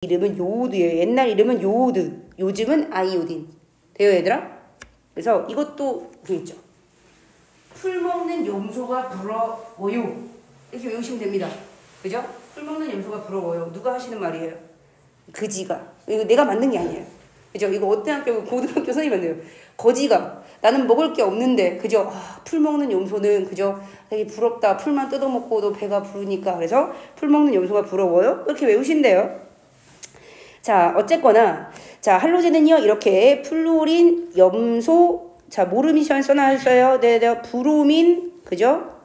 이름은 요오드예요. 옛날 이름은 요오드, 요즘은 아이오딘. 돼요, 얘들아? 그래서 이것도 보겠죠. 풀 먹는 염소가 부러워요. 이렇게 외우시면 됩니다. 그죠? 풀 먹는 염소가 부러워요. 누가 하시는 말이에요? 그지가. 이거 내가 만든 게 아니에요. 그죠? 이거 어떤 학교, 고등학교 선생님이 만들어요. 거지가. 나는 먹을 게 없는데, 그죠? 아, 풀 먹는 염소는, 그죠? 되게 부럽다. 풀만 뜯어먹고도 배가 부르니까. 그래서 풀 먹는 염소가 부러워요. 이렇게 외우신대요. 자, 어쨌거나, 자, 할로제는요, 이렇게 플로린, 염소, 자, 모르미션 써놨어요. 네, 브로민, 그죠?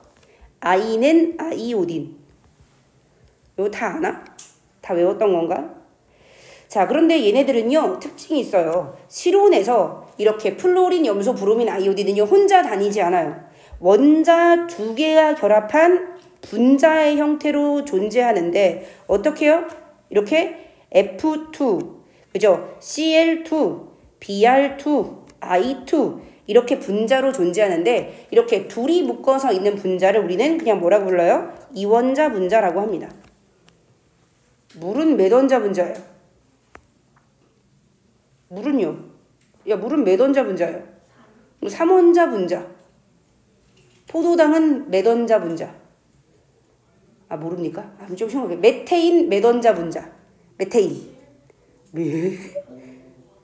아이는 아이오딘. 이거 다 아나? 다 외웠던 건가? 자, 그런데 얘네들은요, 특징이 있어요. 실온에서 이렇게 플로린, 염소, 브로민, 아이오딘은요, 혼자 다니지 않아요. 원자 두 개가 결합한 분자의 형태로 존재하는데, 어떻게요? 이렇게 F2, 그죠? Cl2, Br2, I2 이렇게 분자로 존재하는데 이렇게 둘이 묶어서 있는 분자를 우리는 그냥 뭐라고 불러요? 이원자 분자라고 합니다. 물은 몇 원자 분자예요? 물은요? 야, 물은 몇 원자 분자예요? 3원자 분자. 포도당은 몇 원자 분자? 아, 모릅니까? 아, 좀 쉬운 거. 메테인 몇 원자 분자? 메테인.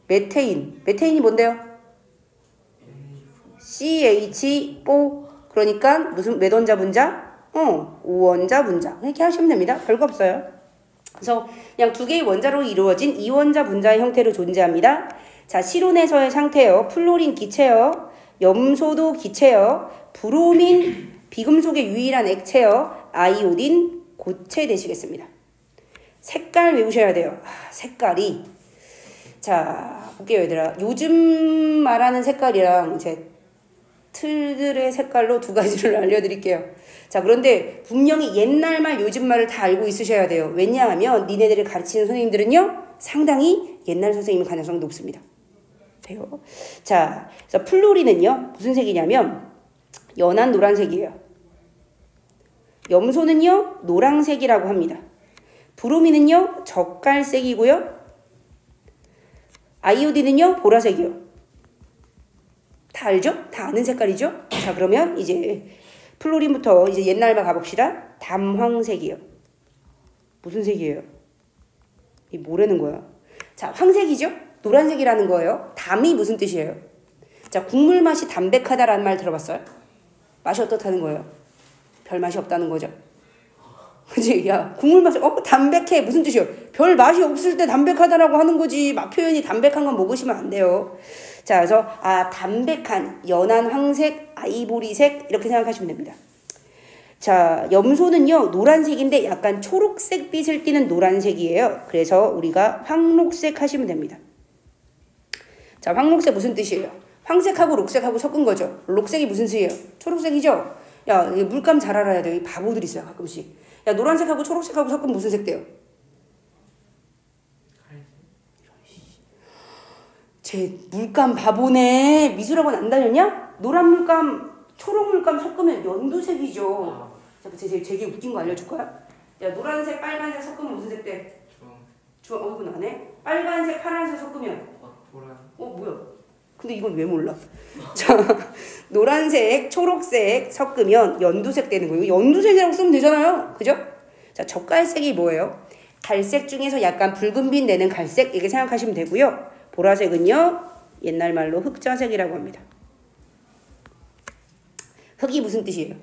메테인. 메테인이 뭔데요? CH4. 그러니까 무슨 몇 원자 분자? 5원자 분자. 이렇게 하시면 됩니다. 별거 없어요. 그래서 그냥 두 개의 원자로 이루어진 이원자 분자의 형태로 존재합니다. 자, 실온에서의 상태요. 플로린 기체요. 염소도 기체요. 브로민 비금속의 유일한 액체요. 아이오딘 고체 되시겠습니다. 색깔 외우셔야 돼요. 아, 색깔이. 자, 볼게요, 얘들아. 요즘 말하는 색깔이랑 이제 틀들의 색깔로 두 가지를 알려드릴게요. 자, 그런데 분명히 옛날 말, 요즘 말을 다 알고 있으셔야 돼요. 왜냐하면 니네들을 가르치는 선생님들은요, 상당히 옛날 선생님일 가능성이 높습니다. 돼요. 자, 그래서 플로린은요, 무슨 색이냐면, 연한 노란색이에요. 염소는요, 노란색이라고 합니다. 브로민은요, 젓갈색이고요. 아이오딘은요, 보라색이요. 다 알죠? 다 아는 색깔이죠? 자, 그러면 이제 플로린부터 이제 옛날 말 가봅시다. 담황색이요. 무슨 색이에요? 이 뭐라는 거야? 자, 황색이죠? 노란색이라는 거예요. 담이 무슨 뜻이에요? 자, 국물 맛이 담백하다라는 말 들어봤어요? 맛이 어떻다는 거예요? 별 맛이 없다는 거죠. 그치? 야, 국물 맛이, 담백해. 무슨 뜻이요? 별 맛이 없을 때 담백하다라고 하는 거지. 맛 표현이 담백한 건 먹으시면 안 돼요. 자, 그래서, 담백한, 연한 황색, 아이보리색, 이렇게 생각하시면 됩니다. 자, 염소는요, 노란색인데 약간 초록색 빛을 띠는 노란색이에요. 그래서 우리가 황록색 하시면 됩니다. 자, 황록색 무슨 뜻이에요? 황색하고 녹색하고 섞은 거죠. 녹색이 무슨 색이에요? 초록색이죠? 야, 물감 잘 알아야 돼. 바보들 있어요, 가끔씩. 야, 노란색하고 초록색하고 섞으면 무슨 색 돼요? 쟤 물감 바보네. 미술학원 안 다녔냐? 노란 물감, 초록 물감 섞으면 연두색이죠. 자, 되게 웃긴 거 알려줄 거야? 야, 노란색, 빨간색 섞으면 무슨 색 돼? 주황. 이건 안 해? 빨간색, 파란색 섞으면? 보라. 뭐야? 근데 이건 왜 몰라? 자, 노란색, 초록색 섞으면 연두색 되는 거예요. 연두색이라고 쓰면 되잖아요. 그죠? 자, 젓갈색이 뭐예요? 갈색 중에서 약간 붉은빛 내는 갈색, 이렇게 생각하시면 되고요. 보라색은요, 옛날 말로 흑자색이라고 합니다. 흑이 무슨 뜻이에요?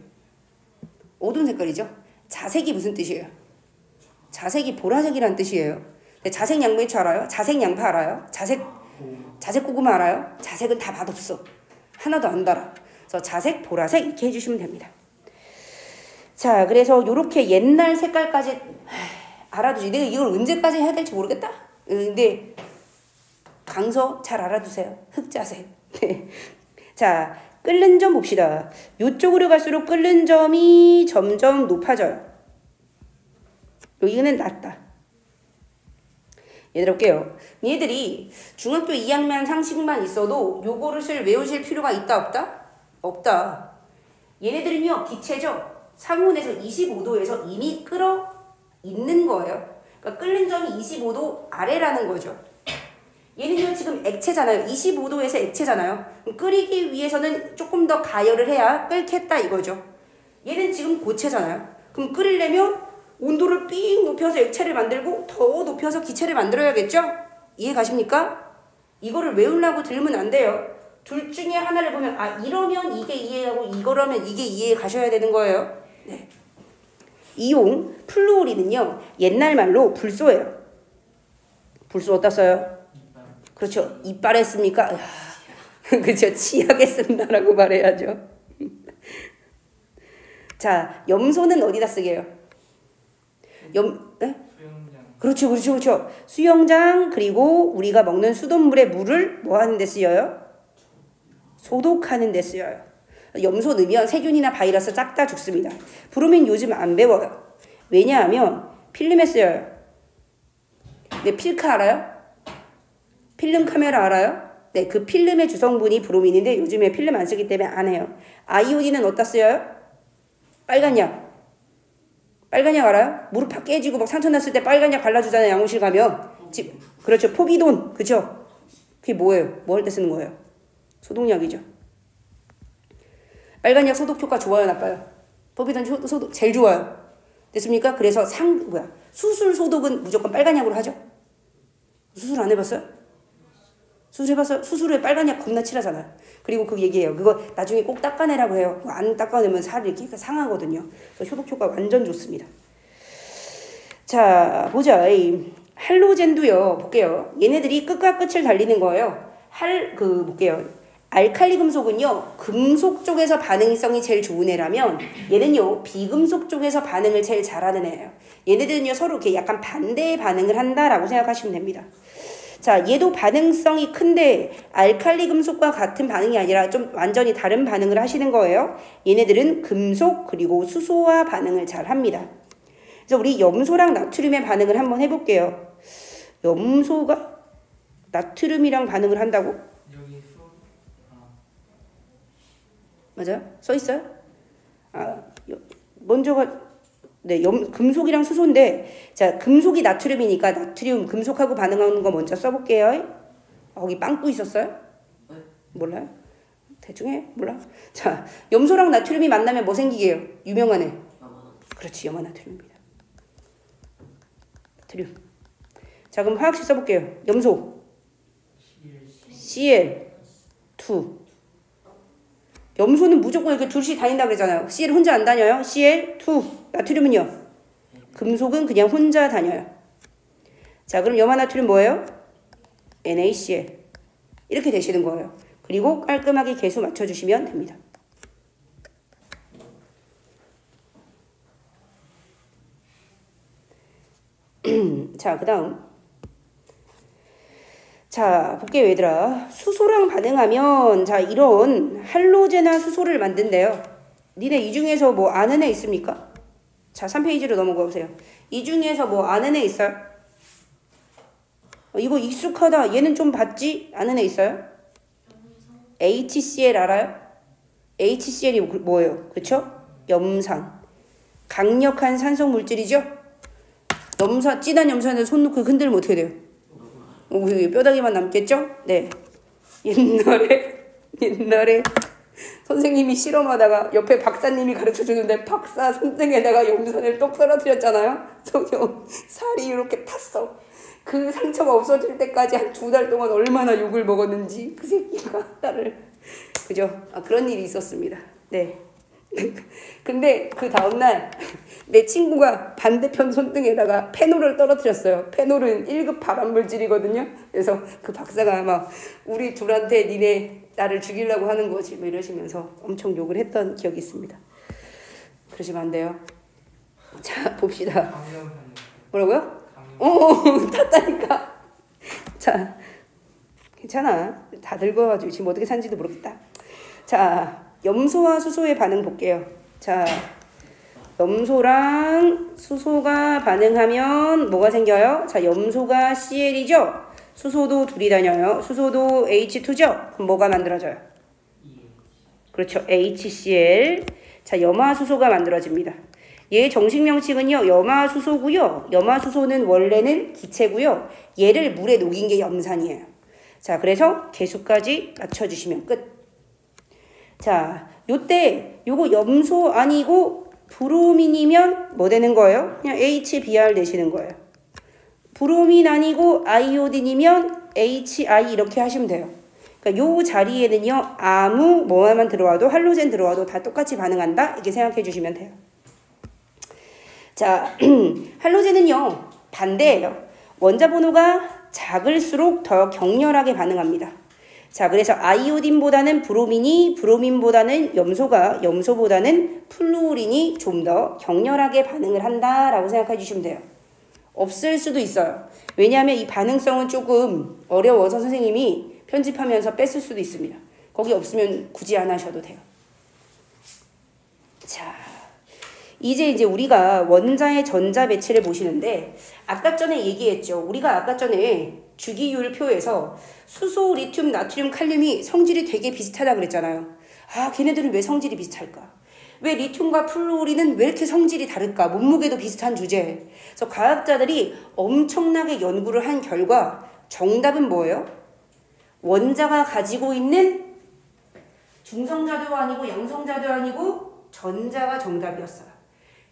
어두운 색깔이죠? 자색이 무슨 뜻이에요? 자색이 보라색이란 뜻이에요. 자색 양배추 알아요? 자색 양파 알아요? 자색 고구마 알아요? 자색은 다 맛없어. 하나도 안 달아. 그래서 자색, 보라색 이렇게 해주시면 됩니다. 자, 그래서 이렇게 옛날 색깔까지 알아두지. 내가 이걸 언제까지 해야 될지 모르겠다. 근데 강서 잘 알아두세요. 흑자색. 네. 자, 끓는 점 봅시다. 이쪽으로 갈수록 끓는 점이 점점 높아져요. 여기는 낮다. 얘들아 볼게요. 얘들이 중학교 2학년 상식만 있어도 요거를 외우실 필요가 있다 없다? 없다. 얘네들은요 기체죠. 상온에서 25도에서 이미 끓어 있는 거예요. 그러니까 끓는 점이 25도 아래라는 거죠. 얘는요 지금 액체잖아요. 25도에서 액체잖아요. 끓이기 위해서는 조금 더 가열을 해야 끓겠다 이거죠. 얘는 지금 고체잖아요. 그럼 끓이려면 온도를 삥 높여서 액체를 만들고 더 높여서 기체를 만들어야겠죠? 이해 가십니까? 이거를 외우려고 들으면 안 돼요. 둘 중에 하나를 보면 아 이러면 이게 이해하고 이거라면 이게 이해 가셔야 되는 거예요. 네. 이용 플루오린은요 옛날 말로 불소예요. 불소 어디다 써요? 그렇죠. 이빨에 씁니까? 그렇죠. 치약에 쓴다라고 말해야죠. 자, 염소는 어디다 쓰게요? 네? 그렇죠, 그렇죠, 그렇죠. 수영장 그리고 우리가 먹는 수돗물에 물을 뭐 하는 데 쓰여요? 소독하는 데 쓰여요. 염소 넣으면 세균이나 바이러스 싹 다 죽습니다. 브로민 요즘 안 배워요. 왜냐하면 필름에 쓰여요. 네, 필카 알아요? 필름 카메라 알아요? 네, 그 필름의 주성분이 브로민인데 요즘에 필름 안 쓰기 때문에 안 해요. 아이오딘은 어디다 쓰여요? 빨간 약. 빨간 약 알아요? 무릎 팍 깨지고 막 상처 났을 때 빨간 약 발라주잖아요. 양호실 가면. 그렇죠. 포비돈. 그죠? 그게 뭐예요? 뭐 할 때 쓰는 거예요? 소독약이죠. 빨간 약 소독 효과 좋아요, 나빠요? 포비돈 소독 제일 좋아요. 됐습니까? 그래서 수술 소독은 무조건 빨간 약으로 하죠. 수술 안 해봤어요? 수술해봤어요? 수술에 빨간 약 겁나 칠하잖아요. 그리고 그 얘기예요. 그거 나중에 꼭 닦아내라고 해요. 안 닦아내면 살이 이렇게 상하거든요. 그래서 효독 효과 완전 좋습니다. 자, 보자. 할로젠도요. 볼게요. 얘네들이 끝과 끝을 달리는 거예요. 볼게요. 알칼리 금속은요. 금속 쪽에서 반응성이 제일 좋은 애라면 얘는요. 비금속 쪽에서 반응을 제일 잘하는 애예요. 얘네들은요. 서로 이렇게 약간 반대의 반응을 한다라고 생각하시면 됩니다. 자, 얘도 반응성이 큰데 알칼리 금속과 같은 반응이 아니라 좀 완전히 다른 반응을 하시는 거예요. 얘네들은 금속 그리고 수소와 반응을 잘 합니다. 그래서 우리 염소랑 나트륨의 반응을 한번 해볼게요. 염소가 나트륨이랑 반응을 한다고? 여기 맞아요? 써 있어요? 먼저가 네, 금속이랑 수소인데 자, 금속이 나트륨이니까 나트륨 금속하고 반응하는 거 먼저 써볼게요. 거기 빵꾸 있었어요? 네. 몰라요? 대충 해? 몰라? 자, 염소랑 나트륨이 만나면 뭐 생기게요? 유명한 애. 그렇지, 염화나트륨입니다. 나트륨. 자, 그럼 화학식 써볼게요. 염소 Cl2. 염소는 무조건 이렇게 둘씩 다닌다 그러잖아요. Cl 혼자 안 다녀요. Cl2. 나트륨은요? 금속은 그냥 혼자 다녀요. 자, 그럼 염화나트륨 뭐예요? NaCl. 이렇게 되시는 거예요. 그리고 깔끔하게 계수 맞춰주시면 됩니다. 자, 그 다음. 자, 볼게요, 얘들아. 수소랑 반응하면, 자, 이런 할로제나 수소를 만든대요. 니네 이 중에서 뭐 아는 애 있습니까? 자, 3페이지로 넘어가 보세요. 이 중에서 뭐 아는 애 있어요? 이거 익숙하다. 얘는 좀 봤지? 아는 애 있어요? HCl 알아요? HCl이 뭐예요? 그쵸? 염산. 강력한 산소 물질이죠? 진한 염산에 손 놓고 흔들면 어떻게 돼요? 뼈다귀만 남겠죠? 네. 옛날에 선생님이 실험하다가 옆에 박사님이 가르쳐주는데 박사 손등에다가 염산을 똑 떨어뜨렸잖아요. 그래서 살이 이렇게 탔어. 그 상처가 없어질 때까지 한 2달 동안 얼마나 욕을 먹었는지 그 새끼가 나를. 그죠? 그런 일이 있었습니다. 네. 근데 그 다음날 내 친구가 반대편 손등에다가 페놀을 떨어뜨렸어요. 페놀은 1급 발암물질이거든요. 그래서 그 박사가 막 우리 둘한테 니네 나를 죽이려고 하는 거지 뭐 이러시면서 엄청 욕을 했던 기억이 있습니다. 그러시면 안 돼요. 자, 봅시다. 뭐라고요? 탔다니까. 자, 괜찮아. 다 늙어가지고 지금 어떻게 산지도 모르겠다. 자, 염소와 수소의 반응 볼게요. 자, 염소랑 수소가 반응하면 뭐가 생겨요? 자, 염소가 Cl이죠? 수소도 둘이 다녀요. 수소도 H2죠? 그럼 뭐가 만들어져요? 그렇죠. HCl. 자, 염화수소가 만들어집니다. 얘 정식 명칭은요. 염화수소고요. 염화수소는 원래는 기체고요. 얘를 물에 녹인 게 염산이에요. 자, 그래서 개수까지 맞춰주시면 끝. 자, 요때 요거 염소 아니고 브로민이면 뭐 되는 거예요? 그냥 HBr 내시는 거예요. 브로민 아니고 아이오딘이면 HI 이렇게 하시면 돼요. 그러니까 요 자리에는요. 아무 뭐만 들어와도 할로젠 들어와도 다 똑같이 반응한다. 이렇게 생각해 주시면 돼요. 자, 할로젠은요. 반대예요. 원자 번호가 작을수록 더 격렬하게 반응합니다. 자, 그래서 아이오딘보다는 브로민이, 브로민보다는 염소가, 염소보다는 플루오린이 좀 더 격렬하게 반응을 한다라고 생각해 주시면 돼요. 없을 수도 있어요. 왜냐하면 이 반응성은 조금 어려워서 선생님이 편집하면서 뺐을 수도 있습니다. 거기 없으면 굳이 안 하셔도 돼요. 자, 이제 우리가 원자의 전자 배치를 보시는데 아까 전에 얘기했죠. 우리가 아까 전에 주기율 표에서 수소, 리튬, 나트륨, 칼륨이 성질이 되게 비슷하다 그랬잖아요. 아, 걔네들은 왜 성질이 비슷할까? 왜 리튬과 플루오린은 왜 이렇게 성질이 다를까? 몸무게도 비슷한 주제. 그래서 과학자들이 엄청나게 연구를 한 결과 정답은 뭐예요? 원자가 가지고 있는 중성자도 아니고 양성자도 아니고 전자가 정답이었어요.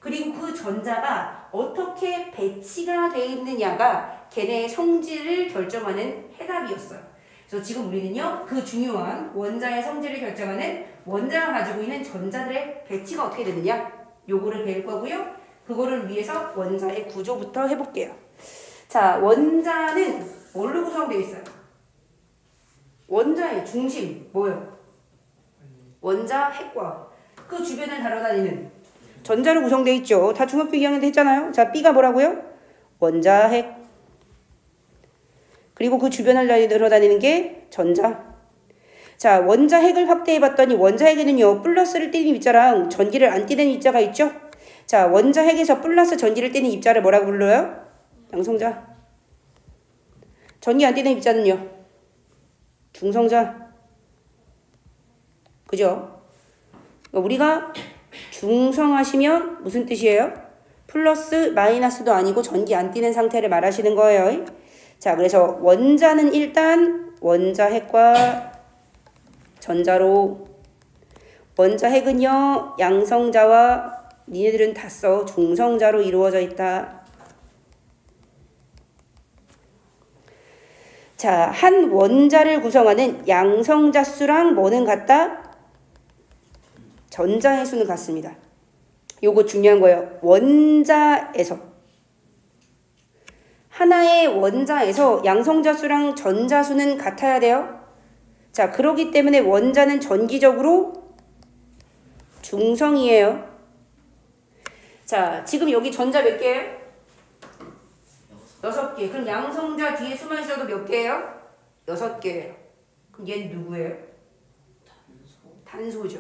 그리고 그 전자가 어떻게 배치가 되어 있느냐가 걔네의 성질을 결정하는 해답이었어요. 그래서 지금 우리는요, 그 중요한 원자의 성질을 결정하는 원자가 가지고 있는 전자들의 배치가 어떻게 되느냐, 요거를 배울 거고요. 그거를 위해서 원자의 구조부터 해볼게요. 자, 원자는 뭘로 구성되어 있어요? 원자의 중심, 뭐예요? 원자 핵과 그 주변을 다뤄다니는 전자로 구성되어 있죠. 다 중학교 2학년 때 했잖아요. 자, B가 뭐라고요? 원자 핵. 그리고 그 주변을 다뤄다니는 게 전자. 자, 원자 핵을 확대해 봤더니 원자 핵에는요, 플러스를 띠는 입자랑 전기를 안 띠는 입자가 있죠? 자, 원자 핵에서 플러스 전기를 띠는 입자를 뭐라고 불러요? 양성자. 전기 안 띠는 입자는요? 중성자. 그죠? 우리가 중성하시면 무슨 뜻이에요? 플러스 마이너스도 아니고 전기 안 띠는 상태를 말하시는 거예요. 자, 그래서 원자는 일단 원자 핵과 전자로, 원자 핵은요 양성자와 니네들은 다 써 중성자로 이루어져 있다. 자, 한 원자를 구성하는 양성자 수랑 뭐는 같다? 전자의 수는 같습니다. 요거 중요한 거예요. 원자에서, 하나의 원자에서 양성자 수랑 전자 수는 같아야 돼요. 자, 그러기 때문에 원자는 전기적으로 중성이에요. 자, 지금 여기 전자 몇 개예요? 6개. 그럼 양성자 뒤에 수만 있어도 몇 개예요? 6개예요. 그럼 얘는 누구예요? 탄소죠.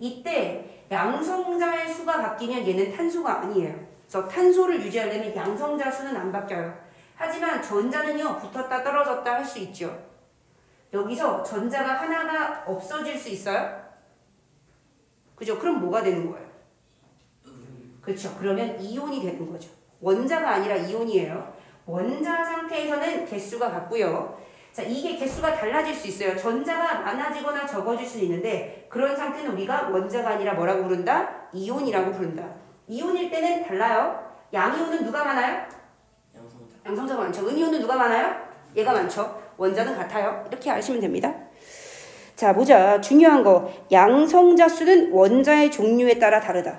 이때 양성자의 수가 바뀌면 얘는 탄소가 아니에요. 그래서 탄소를 유지하려면 양성자 수는 안 바뀌어요. 하지만 전자는요, 붙었다 떨어졌다 할 수 있죠. 여기서 전자가 하나가 없어질 수 있어요? 그죠? 그럼 뭐가 되는 거예요? 그렇죠. 그러면 이온이 되는 거죠. 원자가 아니라 이온이에요. 원자 상태에서는 개수가 같고요. 자, 이게 개수가 달라질 수 있어요. 전자가 많아지거나 적어질 수 있는데 그런 상태는 우리가 원자가 아니라 뭐라고 부른다? 이온이라고 부른다. 이온일 때는 달라요. 양이온은 누가 많아요? 양성자가 많죠. 음이온은 누가 많아요? 얘가 많죠. 원자는 같아요. 이렇게 아시면 됩니다. 자, 보자. 중요한 거. 양성자 수는 원자의 종류에 따라 다르다.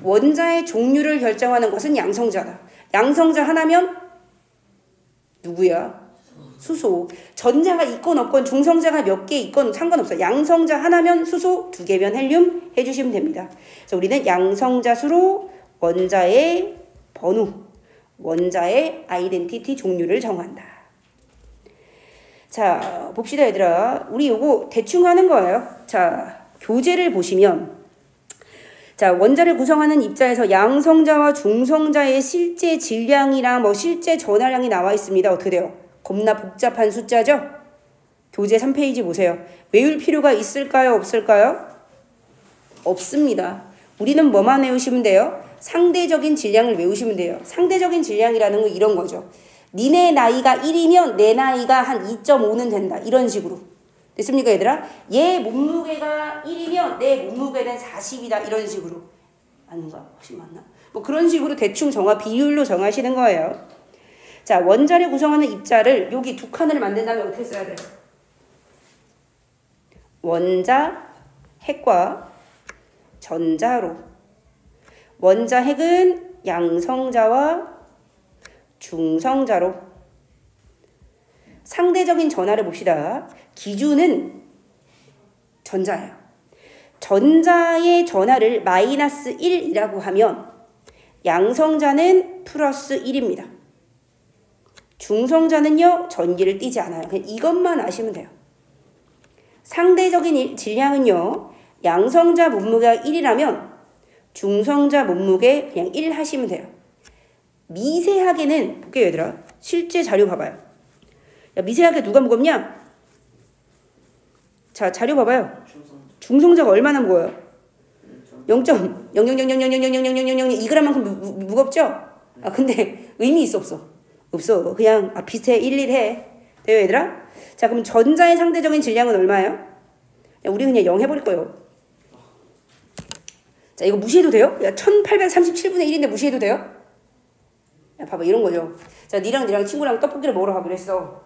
원자의 종류를 결정하는 것은 양성자다. 양성자 하나면 누구야? 수소. 전자가 있건 없건 중성자가 몇 개 있건 상관없어요. 양성자 하나면 수소, 2개면 헬륨 해주시면 됩니다. 그래서 우리는 양성자 수로 원자의 번호, 원자의 아이덴티티 종류를 정한다. 자, 봅시다 얘들아. 우리 요거 대충 하는 거예요. 자, 교재를 보시면, 자, 원자를 구성하는 입자에서 양성자와 중성자의 실제 질량이랑 뭐 실제 전하량이 나와 있습니다. 어떻게 돼요? 겁나 복잡한 숫자죠? 교재 3페이지 보세요. 외울 필요가 있을까요? 없을까요? 없습니다. 우리는 뭐만 외우시면 돼요? 상대적인 질량을 외우시면 돼요. 상대적인 질량이라는 건 이런 거죠. 니네 나이가 1이면 내 나이가 한 2.5는 된다. 이런 식으로. 됐습니까, 얘들아? 얘 몸무게가 1이면 내 몸무게는 40이다. 이런 식으로. 아닌가? 혹시 맞나? 뭐 그런 식으로 대충 비율로 정하시는 거예요. 자, 원자를 구성하는 입자를 여기 두 칸을 만든다면 어떻게 써야 돼요? 원자, 핵과 전자로. 원자, 핵은 양성자와 중성자로. 상대적인 전하를 봅시다. 기준은 전자예요. 전자의 전하를 마이너스 1이라고 하면 양성자는 플러스 1입니다. 중성자는요, 전기를 띠지 않아요. 그냥 이것만 아시면 돼요. 상대적인 질량은요, 양성자 몸무게가 1이라면 중성자 몸무게 그냥 1 하시면 돼요. 미세하게는, 볼게요, 얘들아. 실제 자료 봐봐요. 야, 미세하게 누가 무겁냐? 자, 자료 봐봐요. 중성자가 얼마나 무거워요? 0.00000000002g만큼 무겁죠? 아, 근데 의미 있어, 없어? 없어. 그냥 비슷해. 11해. 돼요, 얘들아? 자, 그럼 전자의 상대적인 질량은 얼마예요? 야, 우리 그냥 0 해버릴 거예요. 자, 이거 무시해도 돼요? 야, 1837분의 1인데 무시해도 돼요? 야, 봐봐, 이런 거죠. 자, 니랑 친구랑 떡볶이를 먹으러 가기로 했어.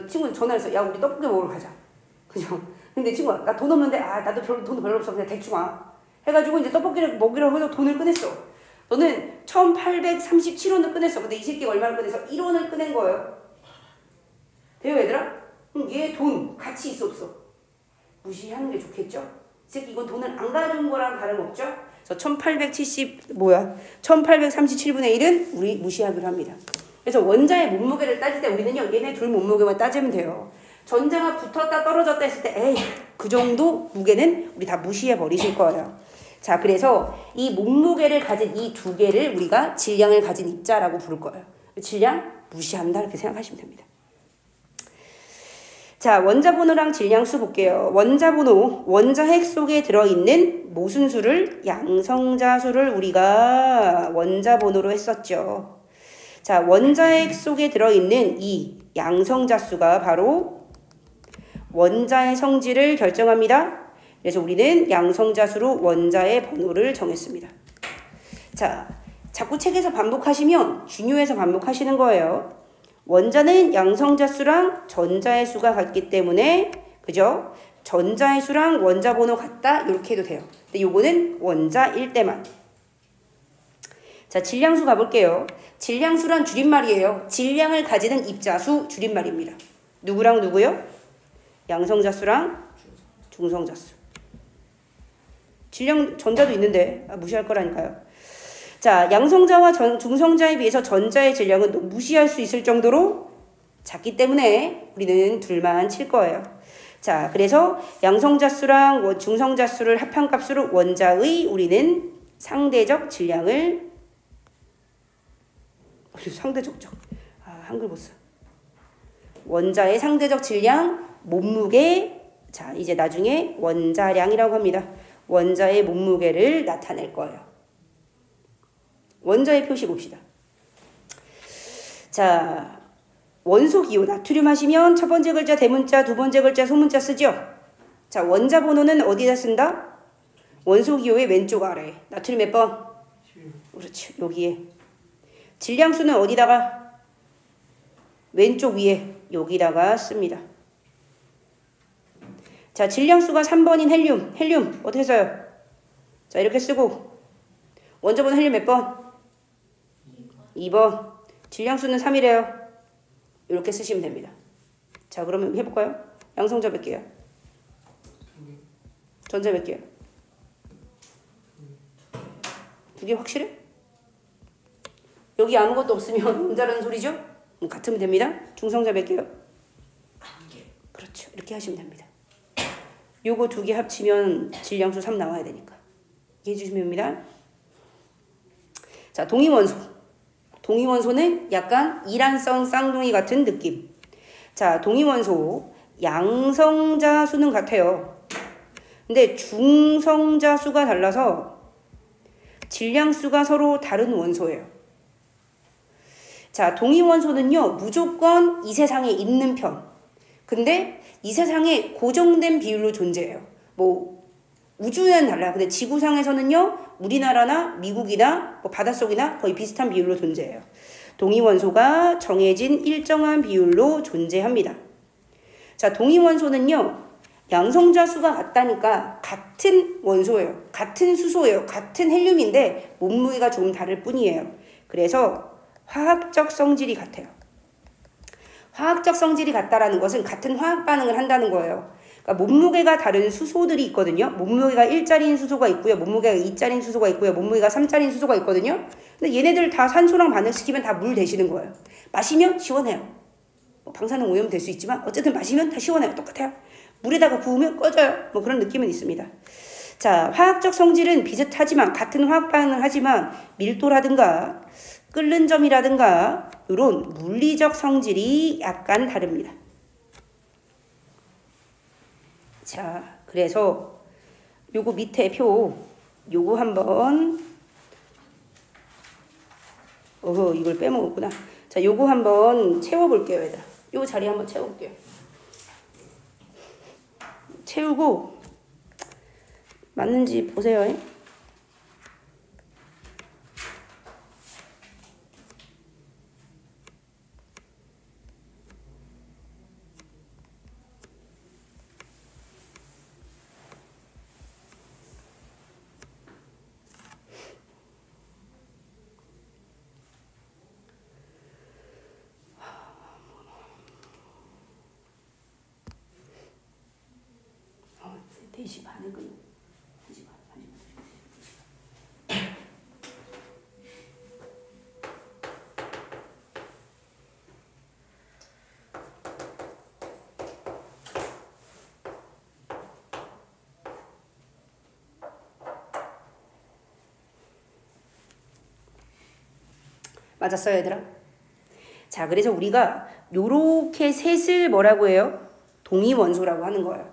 친구 전화했어. 야, 우리 떡볶이 먹으러 가자. 그죠? 근데 친구가, 나 돈 없는데, 나도 돈 별로 없어. 그냥 대충 와. 해가지고 이제 떡볶이를 먹으려고 해서 돈을 꺼냈어. 너는 1837원을 꺼냈어. 근데 이 새끼가 얼마를 꺼내서 1원을 꺼낸 거예요. 돼요, 얘들아? 그럼 얘 돈 가치 있어, 없어? 무시하는 게 좋겠죠? 이 새끼 이건 돈을 안 가져온 거랑 다름없죠? 그래서 1837분의 1은 우리 무시하기로 합니다. 그래서 원자의 몸무게를 따질 때 우리는요, 얘네 둘 몸무게만 따지면 돼요. 전자가 붙었다 떨어졌다 했을 때 에이, 그 정도 무게는 우리 다 무시해 버리실 거예요. 자, 그래서 이 몸무게를 가진 이 두 개를 우리가 질량을 가진 입자라고 부를 거예요. 질량 무시한다 이렇게 생각하시면 됩니다. 자, 원자번호랑 질량수 볼게요. 원자번호, 원자핵 속에 들어있는 무슨 수를? 양성자수를 우리가 원자번호로 했었죠. 자, 원자핵 속에 들어있는 이 양성자수가 바로 원자의 성질을 결정합니다. 그래서 우리는 양성자수로 원자의 번호를 정했습니다. 자, 자꾸 책에서 반복하시면 중요해서 반복하시는 거예요. 원자는 양성자수랑 전자의 수가 같기 때문에, 그죠? 전자의 수랑 원자 번호 같다 이렇게 해도 돼요. 근데 요거는 원자일 때만. 자, 질량수 가볼게요. 질량수란 줄임말이에요. 질량을 가지는 입자수 줄임말입니다. 누구랑 누구요? 양성자수랑 중성자수. 질량 전자도 있는데 무시할 거라니까요. 자, 양성자와 중성자에 비해서 전자의 질량은 무시할 수 있을 정도로 작기 때문에 우리는 둘만 칠 거예요. 자, 그래서 양성자수랑 중성자수를 합한 값으로 원자의 우리는 상대적 질량을 한글 못 써. 원자의 상대적 질량 몸무게, 자, 이제 나중에 원자량이라고 합니다. 원자의 몸무게를 나타낼 거예요. 원자의 표시 봅시다. 자, 원소기호 나트륨 하시면 첫 번째 글자 대문자, 두 번째 글자 소문자 쓰죠? 자, 원자 번호는 어디다 쓴다? 원소기호의 왼쪽 아래. 나트륨 몇 번? 11. 그렇지, 여기에. 질량수는 어디다가? 왼쪽 위에, 여기다가 씁니다. 자, 질량수가 3번인 헬륨 어떻게 써요? 자, 이렇게 쓰고 원자번호 헬륨 몇 번? 2번. 질량수는 3이래요. 이렇게 쓰시면 됩니다. 자, 그러면 해볼까요? 양성자 몇 개야? 전자 몇 개야? 2개 확실해? 여기 아무것도 없으면 원자라는 소리죠? 같으면 됩니다. 중성자 몇 개요? 1개. 그렇죠. 이렇게 하시면 됩니다. 요거 2개 합치면 질량수 3 나와야 되니까. 이해해 주시면 됩니다. 자, 동위원소. 동위원소는 약간 이란성 쌍둥이 같은 느낌. 자, 동위원소 양성자 수는 같아요. 근데 중성자 수가 달라서 질량수가 서로 다른 원소예요. 자, 동위원소는요, 무조건 이 세상에 있는 편. 근데 이 세상에 고정된 비율로 존재해요. 뭐 우주는 달라요. 근데 지구상에서는요, 우리나라나 미국이나 뭐 바닷속이나 거의 비슷한 비율로 존재해요. 동위원소가 정해진 일정한 비율로 존재합니다. 자, 동위원소는요, 양성자 수가 같다니까 같은 원소예요. 같은 수소예요. 같은 헬륨인데 몸무게가 조금 다를 뿐이에요. 그래서 화학적 성질이 같아요. 화학적 성질이 같다라는 것은 같은 화학 반응을 한다는 거예요. 그러니까 몸무게가 다른 수소들이 있거든요. 몸무게가 1짜리인 수소가 있고요. 몸무게가 2짜리인 수소가 있고요. 몸무게가 3짜리인 수소가 있거든요. 근데 얘네들 다 산소랑 반응시키면 다 물 되시는 거예요. 마시면 시원해요. 뭐 방사능 오염 될 수 있지만 어쨌든 마시면 다 시원해요. 똑같아요. 물에다가 부으면 꺼져요. 뭐 그런 느낌은 있습니다. 자, 화학적 성질은 비슷하지만 같은 화학 반응을 하지만 밀도라든가 끓는 점이라든가 이런 물리적 성질이 약간 다릅니다. 자, 그래서 요거 밑에 표 요거 한번 이걸 빼먹었구나. 자, 요거 한번 채워볼게요, 얘들아. 요 자리 한번 채워볼게요. 채우고 맞는지 보세요. 대시 반을 끊어. 맞았어요, 얘들아? 자, 그래서 우리가 요렇게 셋을 뭐라고 해요? 동위원소라고 하는 거예요.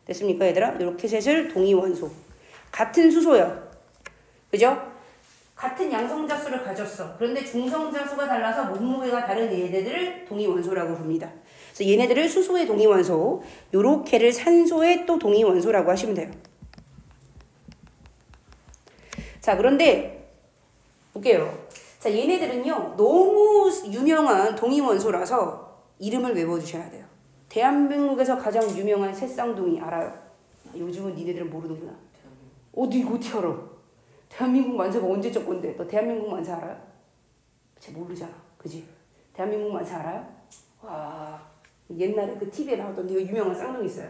됐습니까, 얘들아? 요렇게 셋을 동위원소. 같은 수소요. 그죠? 같은 양성자수를 가졌어. 그런데 중성자수가 달라서 몸무게가 다른 얘네들을 동위원소라고 부릅니다. 그래서 얘네들을 수소의 동위원소, 요렇게를 산소의 또 동위원소라고 하시면 돼요. 자, 그런데 볼게요. 자, 얘네들은요, 너무 유명한 동위원소라서 이름을 외워주셔야 돼요. 대한민국에서 가장 유명한 새쌍둥이 알아요? 요즘은 니네들은 모르는구나. 어디 알아? 대한민국 만세가 언제적 건데? 너 대한민국 만세 알아요? 쟤 모르잖아. 그지? 대한민국 만세 알아요? 와, 옛날에 그 TV에 나왔던 되게 유명한 쌍둥이 있어요.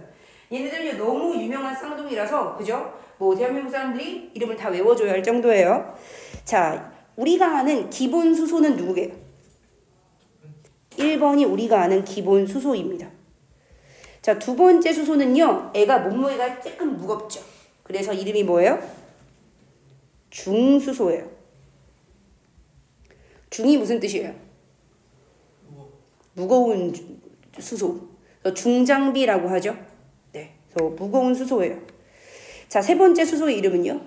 얘네들은요, 너무 유명한 쌍둥이라서, 그죠? 뭐, 대한민국 사람들이 이름을 다 외워줘야 할 정도예요. 자, 우리가 아는 기본 수소는 누구게요? 1번이 우리가 아는 기본 수소입니다. 자, 두 번째 수소는요, 애가 몸무게가 조금 무겁죠. 그래서 이름이 뭐예요? 중수소예요. 중이 무슨 뜻이에요? 무거운 수소. 중장비라고 하죠. 네, 그래서 무거운 수소예요. 자, 세 번째 수소의 이름은요?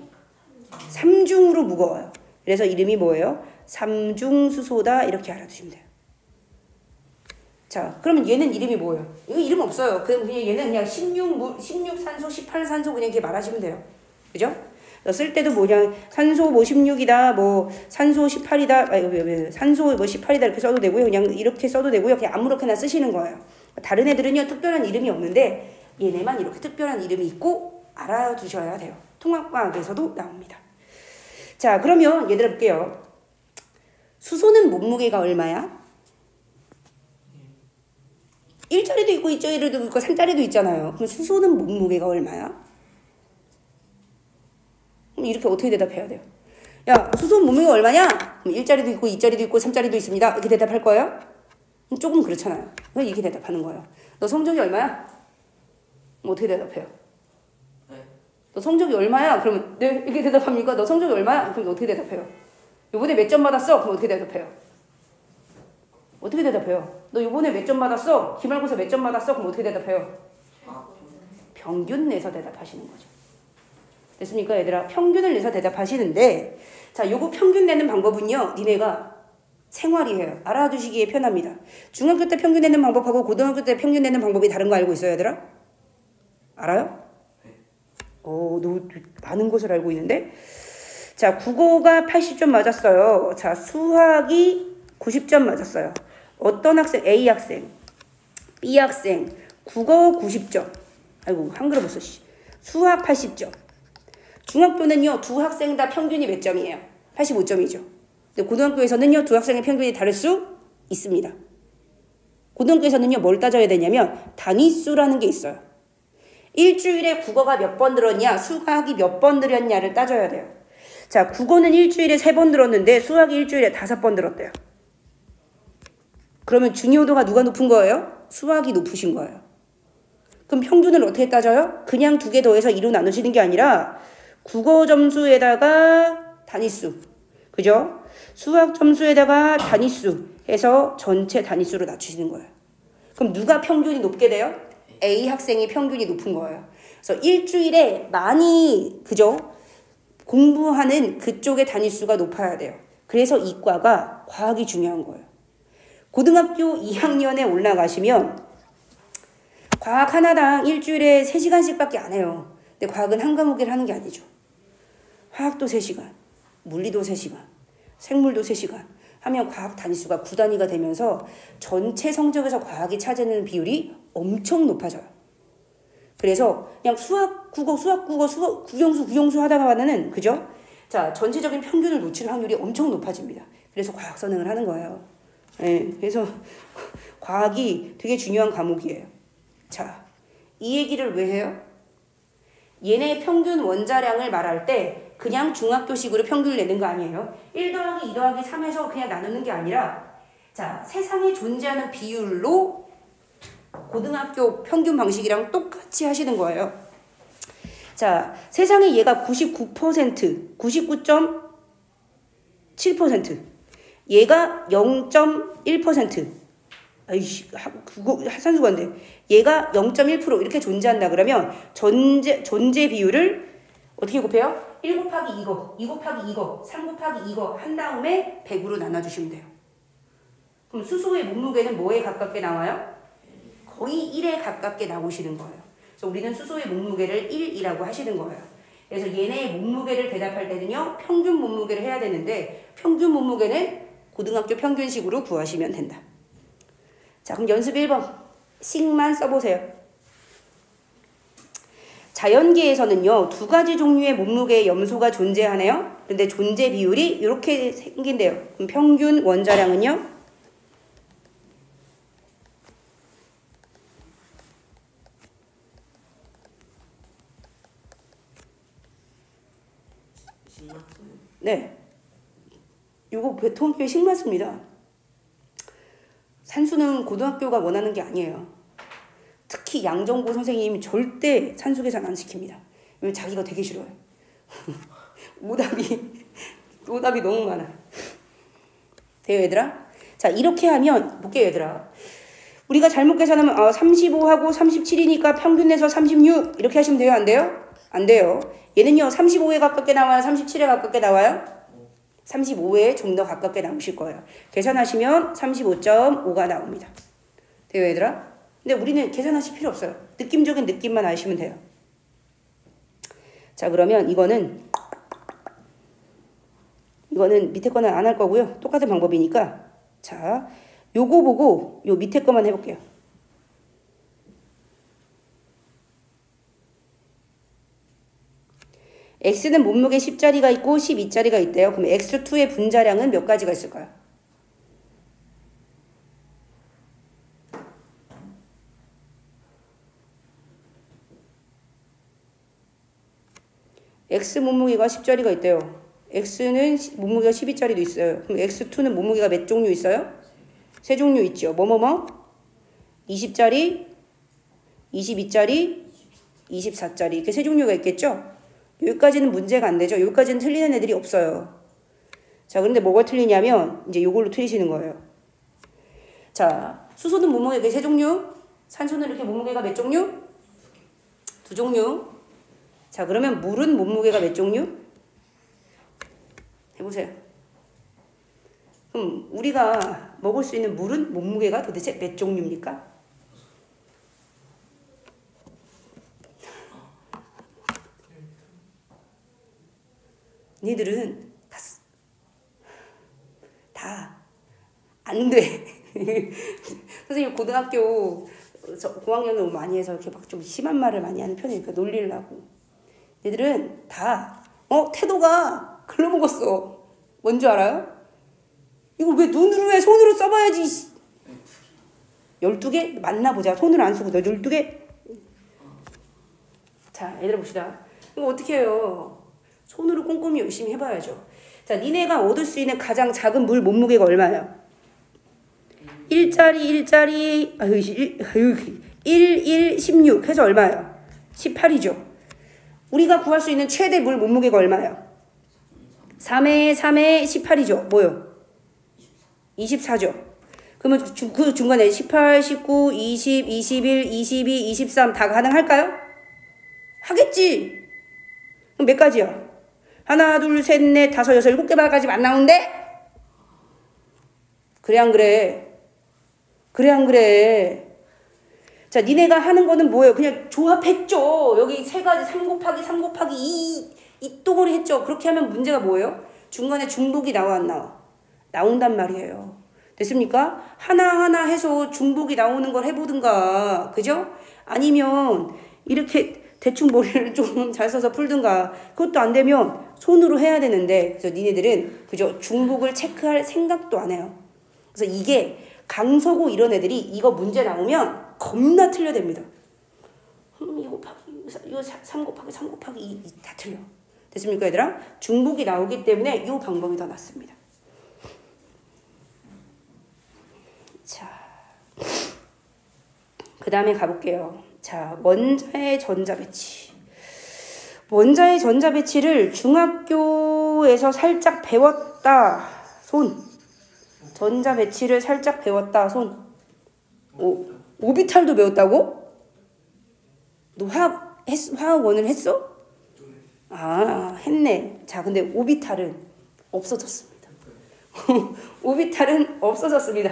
삼중으로 무거워요. 그래서 이름이 뭐예요? 삼중수소다 이렇게 알아두시면 돼요. 자, 그러면 얘는 이름이 뭐예요? 이거 이름 없어요. 그냥 얘는 그냥 16산소, 18산소 그냥 이렇게 말하시면 돼요. 그죠? 쓸 때도 뭐냐, 산소 뭐 16이다, 뭐 산소 18이다, 산소 뭐 18이다 이렇게 써도 되고요. 그냥 이렇게 써도 되고요. 그냥 아무렇게나 쓰시는 거예요. 다른 애들은요, 특별한 이름이 없는데 얘네만 이렇게 특별한 이름이 있고 알아두셔야 돼요. 통합과학에서도 나옵니다. 자, 그러면 얘들아 볼게요. 수소는 몸무게가 얼마야? 1짜리도 있고 2짜리도 있고 3짜리도 있잖아요. 그럼 수소는 몸무게가 얼마야? 그럼 이렇게 어떻게 대답해야 돼요? 야, 수소 몸무게가 얼마냐? 그럼 1짜리도 있고 2짜리도 있고 3짜리도 있습니다. 이렇게 대답할 거예요? 조금 그렇잖아요. 그럼 이렇게 대답하는 거예요. 너 성적이 얼마야? 그럼 어떻게 대답해요? 너 성적이 얼마야? 그러면 네, 이렇게 대답합니까? 너 성적이 얼마야? 그럼 어떻게 대답해요? 요번에 몇 점 받았어? 그럼 어떻게 대답해요? 어떻게 대답해요? 너 요번에 몇 점 받았어? 기말고사 몇 점 받았어? 그럼 어떻게 대답해요? 평균 내서 대답하시는 거죠. 됐습니까, 얘들아? 평균을 내서 대답하시는데, 자, 요거 평균 내는 방법은요, 니네가 생활이에요. 알아두시기에 편합니다. 중학교 때 평균 내는 방법하고 고등학교 때 평균 내는 방법이 다른 거 알고 있어요, 얘들아? 알아요? 너 많은 것을 알고 있는데? 자, 국어가 80점 맞았어요. 자, 수학이 90점 맞았어요. 어떤 학생? A 학생, B 학생, 국어 90점. 아이고, 한글어 벌써. 수학 80점. 중학교는요, 두 학생 다 평균이 몇 점이에요? 85점이죠. 근데 고등학교에서는요, 두 학생의 평균이 다를 수 있습니다. 고등학교에서는요, 뭘 따져야 되냐면 단위수라는 게 있어요. 일주일에 국어가 몇 번 들었냐, 수학이 몇 번 들었냐를 따져야 돼요. 자, 국어는 일주일에 3번 들었는데 수학이 일주일에 5번 들었대요. 그러면 중요도가 누가 높은 거예요? 수학이 높으신 거예요. 그럼 평균을 어떻게 따져요? 그냥 2개 더해서 2로 나누시는 게 아니라 국어 점수에다가 단위수, 그죠? 수학 점수에다가 단위수 해서 전체 단위수로 낮추시는 거예요. 그럼 누가 평균이 높게 돼요? A 학생이 평균이 높은 거예요. 그래서 일주일에 많이, 그죠? 공부하는 그쪽의 단위수가 높아야 돼요. 그래서 이과가 과학이 중요한 거예요. 고등학교 2학년에 올라가시면 과학 하나당 일주일에 3시간씩밖에 안 해요. 근데 과학은 한 과목을 하는 게 아니죠. 화학도 3시간, 물리도 3시간, 생물도 3시간 하면 과학 단위수가 9단위가 되면서 전체 성적에서 과학이 차지하는 비율이 엄청 높아져요. 그래서 그냥 수학, 국어, 국영수 하다가는, 그죠? 자, 전체적인 평균을 놓칠 확률이 엄청 높아집니다. 그래서 과학 선행을 하는 거예요. 네, 그래서 과학이 되게 중요한 과목이에요. 자, 이 얘기를 왜 해요? 얘네 평균 원자량을 말할 때 그냥 중학교식으로 평균을 내는 거 아니에요. 1 더하기 2 더하기 3에서 그냥 나누는 게 아니라, 자, 세상에 존재하는 비율로 고등학교 평균 방식이랑 똑같이 하시는 거예요. 자, 세상에 얘가 99%, 99.7%, 얘가 0.1%, 아이씨, 그거 산수가 안 돼. 얘가 0.1% 이렇게 존재한다 그러면 존재 비율을 어떻게 곱해요? 1 곱하기 이거, 2 곱하기 이거, 3 곱하기 이거 한 다음에 100으로 나눠주시면 돼요. 그럼 수소의 몸무게는 뭐에 가깝게 나와요? 거의 1에 가깝게 나오시는 거예요. 그래서 우리는 수소의 몸무게를 1이라고 하시는 거예요. 그래서 얘네의 몸무게를 대답할 때는요, 평균 몸무게를 해야 되는데 평균 몸무게는 고등학교 평균식으로 구하시면 된다. 자, 그럼 연습 1번 식만 써보세요. 자연계에서는요, 2가지 종류의 몸무게의 염소가 존재하네요. 근데 존재 비율이 이렇게 생긴대요. 그럼 평균 원자량은요? 네. 요거 보통학교에 식맞습니다. 산수는 고등학교가 원하는 게 아니에요. 특히 양정고 선생님이 절대 산수 계산 안 시킵니다. 왜냐면 자기가 되게 싫어요. 오답이 너무 많아. 돼요, 얘들아? 자, 이렇게 하면 볼게요, 얘들아. 우리가 잘못 계산하면 35하고 37이니까 평균 내서 36 이렇게 하시면 돼요, 안 돼요? 안 돼요. 얘는요, 35에 가깝게 나와요? 37에 가깝게 나와요? 35에 좀 더 가깝게 나오실 거예요. 계산하시면 35.5가 나옵니다. 돼요, 얘들아? 근데 우리는 계산하실 필요 없어요. 느낌적인 느낌만 아시면 돼요. 자, 그러면 이거는 밑에 거는 안 할 거고요. 똑같은 방법이니까. 자, 요거 보고 요 밑에 거만 해볼게요. X는 몸무게 10짜리가 있고 12짜리가 있대요. 그럼 X2의 분자량은 몇 가지가 있을까요? X 몸무게가 10짜리가 있대요. X는 몸무게가 12짜리도 있어요. 그럼 X2는 몸무게가 몇 종류 있어요? 3종류 있죠. 20짜리, 22짜리, 24짜리 이렇게 3종류가 있겠죠? 여기까지는 문제가 안 되죠. 여기까지는 틀리는 애들이 없어요. 자, 그런데 뭐가 틀리냐면 이제 요걸로 틀리시는 거예요. 자, 수소는 몸무게가 3종류, 산소는 이렇게 몸무게가 몇 종류? 2종류. 자, 그러면 물은 몸무게가 몇 종류? 해보세요. 그럼 우리가 먹을 수 있는 물은 몸무게가 도대체 몇 종류입니까? 니들은 다 안 돼. 선생님 고등학교 고학년을 너무 많이 해서 이렇게 막 좀 심한 말을 많이 하는 편이니까 놀리려고. 얘들은 다 태도가 글러먹었어. 뭔지 알아요? 이걸 왜 눈으로 해? 손으로 써봐야지. 12개? 만나보자. 손으로 안 쓰고 너 12개? 자, 얘들아 봅시다. 이거 어떻게 해요? 손으로 꼼꼼히 열심히 해봐야죠. 자, 니네가 얻을 수 있는 가장 작은 물 몸무게가 얼마예요? 1짜리 1, 16 해서 얼마예요? 18이죠. 우리가 구할 수 있는 최대 물 몸무게가 얼마예요? 3에 18이죠. 뭐요? 24죠. 그러면 그 중간에 18, 19, 20, 21, 22, 23 다 가능할까요? 하겠지. 그럼 몇 가지요? 하나, 둘, 셋, 넷, 다섯, 여섯, 7개까지 안 나오는데? 그래 안 그래? 그래 안 그래? 자, 니네가 하는 거는 뭐예요? 그냥 조합했죠. 여기 세 가지 3 곱하기 3 곱하기 2 또고리 했죠. 그렇게 하면 문제가 뭐예요? 중간에 중복이 나와 안 나와? 나온단 말이에요. 됐습니까? 하나하나 해서 중복이 나오는 걸 해보든가, 그죠? 아니면 이렇게 대충 머리를 좀 잘 써서 풀든가. 그것도 안 되면 손으로 해야 되는데, 그래서 니네들은 그죠? 중복을 체크할 생각도 안 해요. 그래서 이게 강서고 이런 애들이 이거 문제 나오면 겁나 틀려댑니다. 이거 3 곱하기 3 곱하기 2 다 틀려. 됐습니까, 얘들아? 중복이 나오기 때문에 이 방법이 더 낫습니다. 자, 그 다음에 가볼게요. 자, 원자의 전자배치. 원자의 전자배치를 중학교에서 살짝 배웠다. 손. 전자배치를 살짝 배웠다. 손. 오비탈도 배웠다고? 너 화학원을 했어? 아, 했네. 자, 근데 오비탈은 없어졌습니다. 오비탈은 없어졌습니다.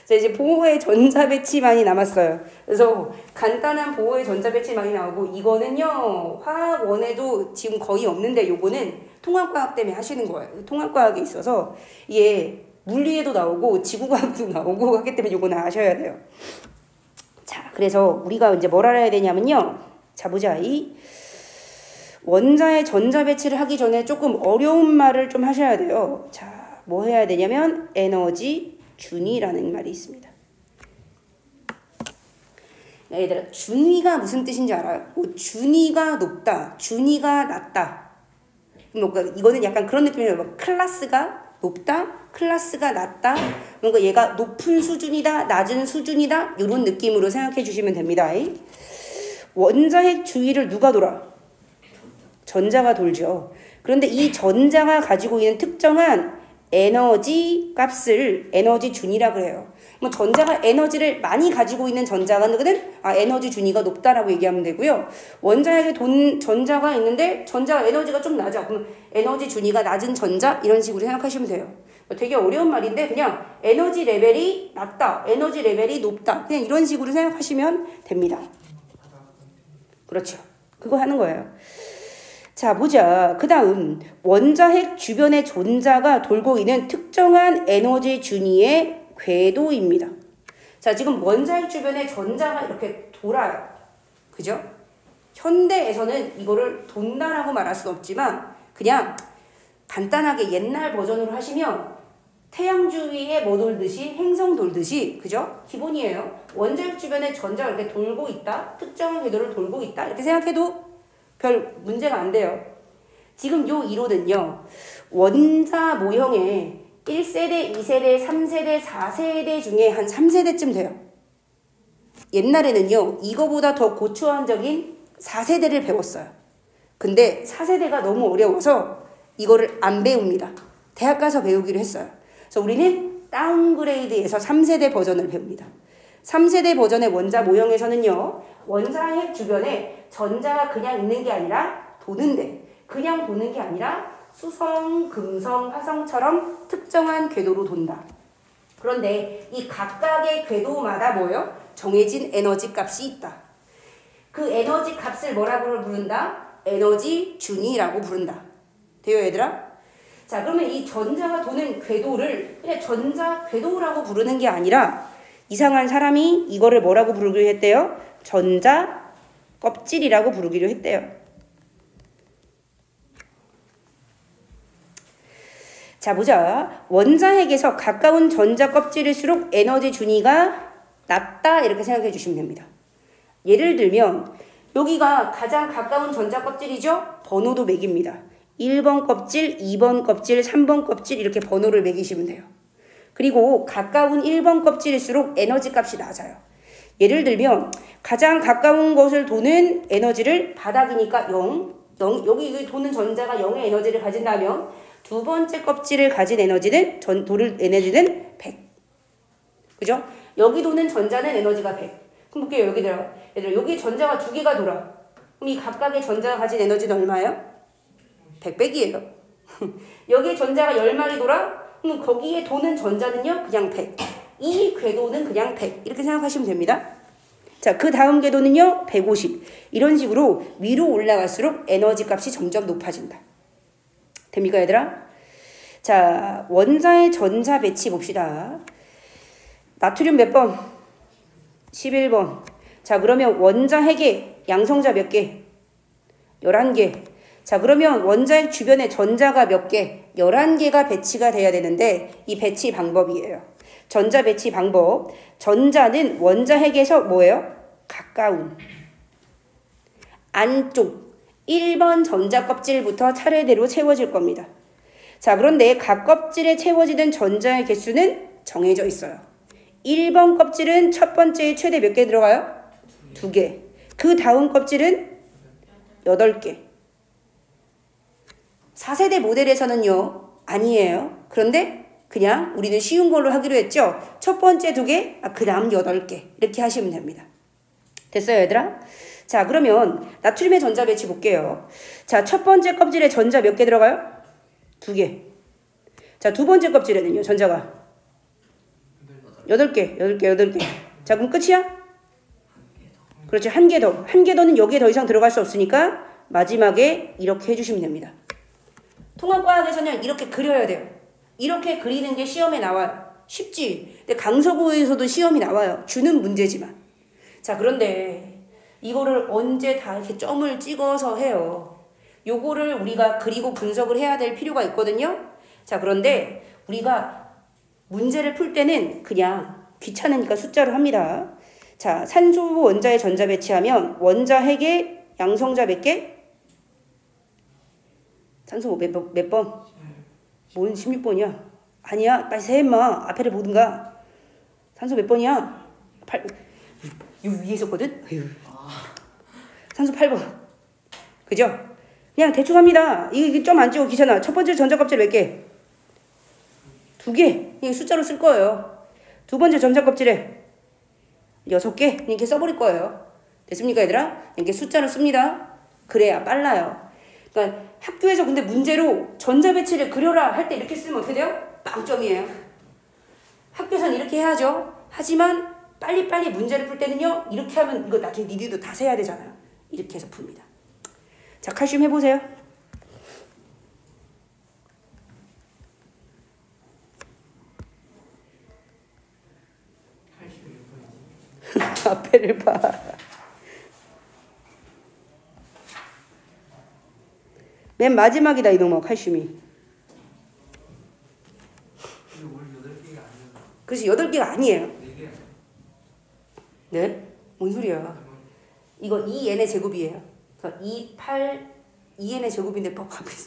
자, 이제 보호의 전자배치만이 남았어요. 그래서 간단한 보호의 전자배치만이 나오고, 이거는요, 화학원에도 지금 거의 없는데, 요거는 통합과학 때문에 하시는 거예요. 통합과학에 있어서, 이게 물리에도 나오고, 지구과학도 나오고 하기 때문에 요거는 아셔야 돼요. 자, 그래서 우리가 이제 뭘 알아야 되냐면요. 자, 보자. 이 원자의 전자배치를 하기 전에 조금 어려운 말을 좀 하셔야 돼요. 자, 뭐 해야 되냐면 에너지 준위라는 말이 있습니다. 얘들아, 준위가 무슨 뜻인지 알아요? 뭐 준위가 높다, 준위가 낮다. 뭔가 이거는 약간 그런 느낌이에요. 뭐 클래스가 높다, 클래스가 낮다. 뭔가 얘가 높은 수준이다, 낮은 수준이다. 이런 느낌으로 생각해 주시면 됩니다. 원자핵 주위를 누가 돌아? 전자가 돌죠. 그런데 이 전자가 가지고 있는 특정한 에너지 값을 에너지 준위라 그래요. 뭐 전자가 에너지를 많이 가지고 있는 전자는 에너지 준위가 높다라고 얘기하면 되고요. 원자에게 전자가 있는데 전자 에너지가 좀 낮아. 그럼 에너지 준위가 낮은 전자 이런 식으로 생각하시면 돼요. 되게 어려운 말인데 그냥 에너지 레벨이 낮다, 에너지 레벨이 높다. 그냥 이런 식으로 생각하시면 됩니다. 그렇죠. 그거 하는 거예요. 자, 보자. 그 다음 원자핵 주변의 전자가 돌고 있는 특정한 에너지 준위의 궤도입니다. 자, 지금 원자핵 주변에 전자가 이렇게 돌아요. 그죠? 현대에서는 이거를 돈다라고 말할 수 없지만 그냥 간단하게 옛날 버전으로 하시면 태양 주위에 뭐 돌듯이 행성 돌듯이, 그죠? 기본이에요. 원자핵 주변에 전자가 이렇게 돌고 있다. 특정한 궤도를 돌고 있다. 이렇게 생각해도 별 문제가 안 돼요. 지금 요 이론은요. 원자 모형의 1세대, 2세대, 3세대, 4세대 중에 한 3세대쯤 돼요. 옛날에는요. 이거보다 더 고초한적인 4세대를 배웠어요. 근데 4세대가 너무 어려워서 이거를 안 배웁니다. 대학 가서 배우기로 했어요. 그래서 우리는 다운그레이드에서 3세대 버전을 배웁니다. 3세대 버전의 원자 모형에서는요. 원자핵 주변에 전자가 그냥 있는 게 아니라 도는데 그냥 도는 게 아니라 수성, 금성, 화성처럼 특정한 궤도로 돈다. 그런데 이 각각의 궤도마다 뭐예요? 정해진 에너지 값이 있다. 그 에너지 값을 뭐라고 부른다? 에너지 준위라고 부른다. 돼요, 얘들아? 자, 그러면 이 전자가 도는 궤도를 그냥 전자 궤도라고 부르는 게 아니라 이상한 사람이 이거를 뭐라고 부르기로 했대요? 전자 껍질이라고 부르기로 했대요. 자, 보자. 원자핵에서 가까운 전자 껍질일수록 에너지 준위가 낮다 이렇게 생각해 주시면 됩니다. 예를 들면 여기가 가장 가까운 전자 껍질이죠? 번호도 매깁니다. 1번 껍질, 2번 껍질, 3번 껍질 이렇게 번호를 매기시면 돼요. 그리고 가까운 1번 껍질일수록 에너지 값이 낮아요. 예를 들면 가장 가까운 것을 도는 에너지를 바닥이니까 0, 여기 도는 전자가 0의 에너지를 가진다면 두 번째 껍질을 가진 에너지는 도를 에너지는 100. 그죠? 여기 도는 전자는 에너지가 100. 그럼 볼게요. 얘들아, 여기 전자가 두 개가 돌아. 그럼 이 각각의 전자가 가진 에너지는 얼마예요? 100백이에요. 여기에 전자가 10마리 돌아? 그럼 거기에 도는 전자는요? 그냥 100. 이 궤도는 그냥 100. 이렇게 생각하시면 됩니다. 자, 그 다음 궤도는요? 150. 이런 식으로 위로 올라갈수록 에너지 값이 점점 높아진다. 됩니까, 얘들아? 자, 원자의 전자 배치 봅시다. 나트륨 몇 번? 11번. 자, 그러면 원자핵에 양성자 몇 개? 11개. 자, 그러면 원자핵 주변에 전자가 몇 개? 11개가 배치가 돼야 되는데 이 배치 방법이에요. 전자 배치 방법. 전자는 원자핵에서 뭐예요? 가까운 안쪽 1번 전자 껍질부터 차례대로 채워질 겁니다. 자, 그런데 각 껍질에 채워지는 전자의 개수는 정해져 있어요. 1번 껍질은 첫 번째에 최대 몇 개 들어가요? 2개. 그 다음 껍질은 8개. 4세대 모델에서는요, 아니에요. 그런데 그냥 우리는 쉬운 걸로 하기로 했죠. 첫 번째 2개, 그 다음 8개. 이렇게 하시면 됩니다. 됐어요, 얘들아? 자, 그러면 나트륨의 전자 배치 볼게요. 자, 첫 번째 껍질에 전자 몇 개 들어가요? 2개. 자, 두 번째 껍질에는요, 전자가 8개. 자, 그럼 끝이야? 그렇죠. 한 개 더. 한 개 더는 여기에 더 이상 들어갈 수 없으니까 마지막에 이렇게 해주시면 됩니다. 통합과학에서는 이렇게 그려야 돼요. 이렇게 그리는 게 시험에 나와요. 쉽지? 근데 강서구에서도 시험이 나와요. 주는 문제지만. 자, 그런데 이거를 언제 다 이렇게 점을 찍어서 해요. 요거를 우리가 그리고 분석을 해야 될 필요가 있거든요. 자, 그런데 우리가 문제를 풀 때는 그냥 귀찮으니까 숫자로 합니다. 자, 산소 원자의 전자 배치하면 원자핵의 양성자 몇 개? 산소 몇 번? 뭔 16번이야? 아니야, 빨리 세 임마. 앞에를 보든가. 산소 몇 번이야? 8. 요 위에 있었거든? 산소 8번. 그죠? 그냥 대충 합니다. 이게 좀 안 찍어 귀찮아. 첫 번째 전자 껍질 몇 개? 2개. 이게 숫자로 쓸 거예요. 두 번째 전자 껍질에 6개. 이렇게 써버릴 거예요. 됐습니까, 얘들아? 이렇게 숫자로 씁니다. 그래야 빨라요. 그러니까 학교에서 근데 문제로 전자 배치를 그려라 할 때 이렇게 쓰면 어떻게 돼요? 빵점이에요. 학교에서는 이렇게 해야죠. 하지만 빨리빨리 문제를 풀 때는요, 이렇게 하면 이거 나중에 니들도 다 세야 되잖아요. 이렇게 해서 풉니다. 자, 칼슘 해보세요. 앞에를 봐. 맨 마지막이다 이놈아, 칼슘이. 그렇지, 8개가 아니에요. 네? 뭔 소리야. 이거 2n의 제곱이에요. 그러니까 2, 8, 2n의 제곱인데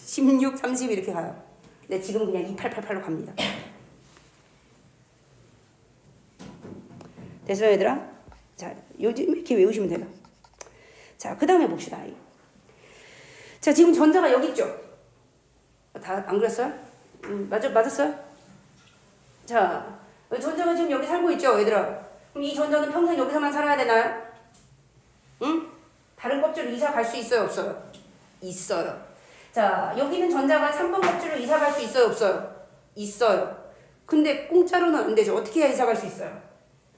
16, 30 이렇게 가요. 근데 지금 그냥 2888로 갑니다. 됐어요, 얘들아? 자, 요즘 이렇게 외우시면 돼요. 자, 그 다음에 봅시다. 자, 지금 전자가 여기 있죠? 다 안 그랬어요? 맞았어요? 자, 전자가 지금 여기 살고 있죠, 얘들아? 그럼 이 전자는 평생 여기서만 살아야 되나요? 응? 다른 껍질로 이사 갈 수 있어요, 없어요? 있어요. 자, 여기는 전자가 3번 껍질로 이사 갈 수 있어요, 없어요? 있어요. 근데 공짜로는 안 되죠. 어떻게 해야 이사 갈 수 있어요?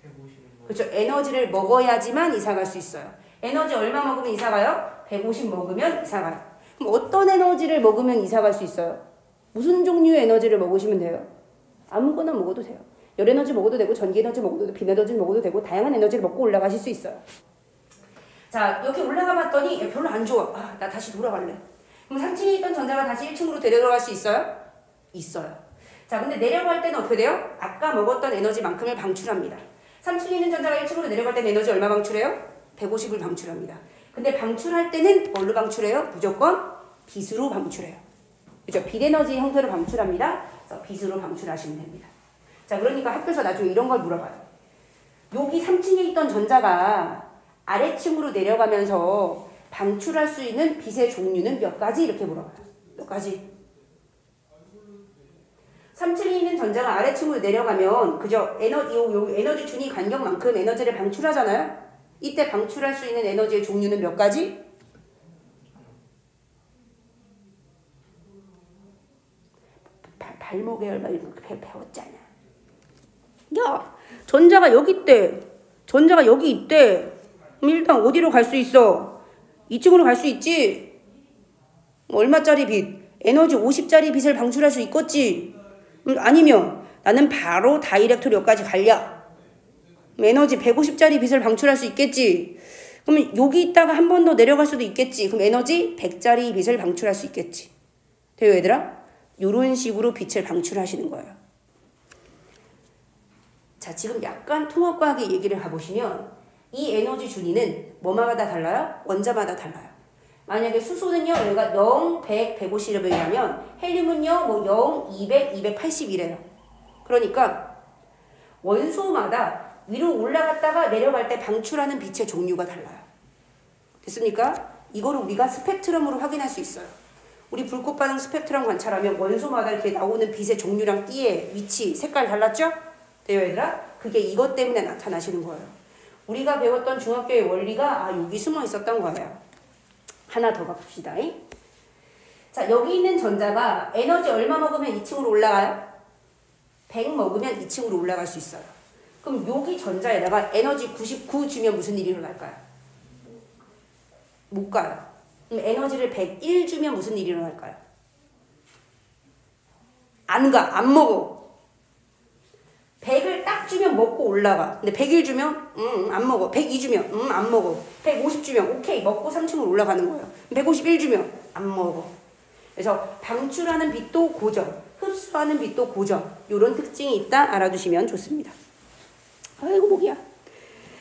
150인 그렇죠. 에너지를 먹어야지만 이사 갈 수 있어요. 에너지 얼마 먹으면 이사 가요? 150 먹으면 이사 가요. 그럼 어떤 에너지를 먹으면 이사 갈 수 있어요? 무슨 종류의 에너지를 먹으시면 돼요? 아무거나 먹어도 돼요. 열 에너지 먹어도 되고 전기 에너지 먹어도 되고 빈 에너지 먹어도 되고 다양한 에너지를 먹고 올라가실 수 있어요. 자, 이렇게 올라가 봤더니 별로 안 좋아. 아, 나 다시 돌아갈래. 그럼 3층에 있던 전자가 다시 1층으로 데려갈 수 있어요? 있어요. 자, 근데 내려갈 때는 어떻게 돼요? 아까 먹었던 에너지만큼을 방출합니다. 3층에 있는 전자가 1층으로 내려갈 때는 에너지 얼마 방출해요? 150을 방출합니다. 근데 방출할 때는 뭘로 방출해요? 무조건 빛으로 방출해요. 그죠? 빛 에너지 형태로 방출합니다. 그래서 빛으로 방출하시면 됩니다. 자, 그러니까 학교에서 나중에 이런 걸 물어봐요. 여기 3층에 있던 전자가 아래층으로 내려가면서 방출할 수 있는 빛의 종류는 몇 가지? 이렇게 물어봐요. 몇 가지? 3층에 있는 전자가 아래층으로 내려가면 그죠? 에너지 준위 간격만큼 에너지를 방출하잖아요? 이때 방출할 수 있는 에너지의 종류는 몇 가지? 발목에 얼마 이렇게 배웠잖아. 야, 전자가 여기 있대. 전자가 여기 있대. 그럼 일단 어디로 갈 수 있어? 2층으로 갈 수 있지? 얼마짜리 빛? 에너지 50짜리 빛을 방출할 수 있겠지? 아니면 나는 바로 다이렉트로까지 갈려. 에너지 150짜리 빛을 방출할 수 있겠지? 그러면 여기 있다가 한 번 더 내려갈 수도 있겠지? 그럼 에너지 100짜리 빛을 방출할 수 있겠지? 돼요, 얘들아? 이런 식으로 빛을 방출하시는 거예요. 자, 지금 약간 통합과학의 얘기를 가보시면 이 에너지 준위는 뭐마다 달라요? 원자마다 달라요. 만약에 수소는요, 여기가 0, 100, 150을 하면 헬륨은요, 뭐 0, 200, 280이래요. 그러니까 원소마다 위로 올라갔다가 내려갈 때 방출하는 빛의 종류가 달라요. 됐습니까? 이거를 우리가 스펙트럼으로 확인할 수 있어요. 우리 불꽃 반응 스펙트럼 관찰하면 원소마다 이렇게 나오는 빛의 종류랑 띠의 위치, 색깔 달랐죠? 돼요, 얘들아? 그게 이것 때문에 나타나시는 거예요. 우리가 배웠던 중학교의 원리가 여기 숨어 있었던 거예요. 하나 더 가봅시다. 자, 여기 있는 전자가 에너지 얼마 먹으면 2층으로 올라가요? 100 먹으면 2층으로 올라갈 수 있어요. 그럼 여기 전자에다가 에너지 99 주면 무슨 일이 일어날까요? 못 가요. 그럼 에너지를 101 주면 무슨 일이 일어날까요? 안 가, 안 먹어. 100을 딱 주면 먹고 올라가. 근데 101 주면 안 먹어. 102 주면 안 먹어. 150 주면 오케이 먹고 3층으로 올라가는 거예요. 151 주면 안 먹어. 그래서 방출하는 빛도 고정, 흡수하는 빛도 고정. 이런 특징이 있다 알아두시면 좋습니다. 아이고 목이야.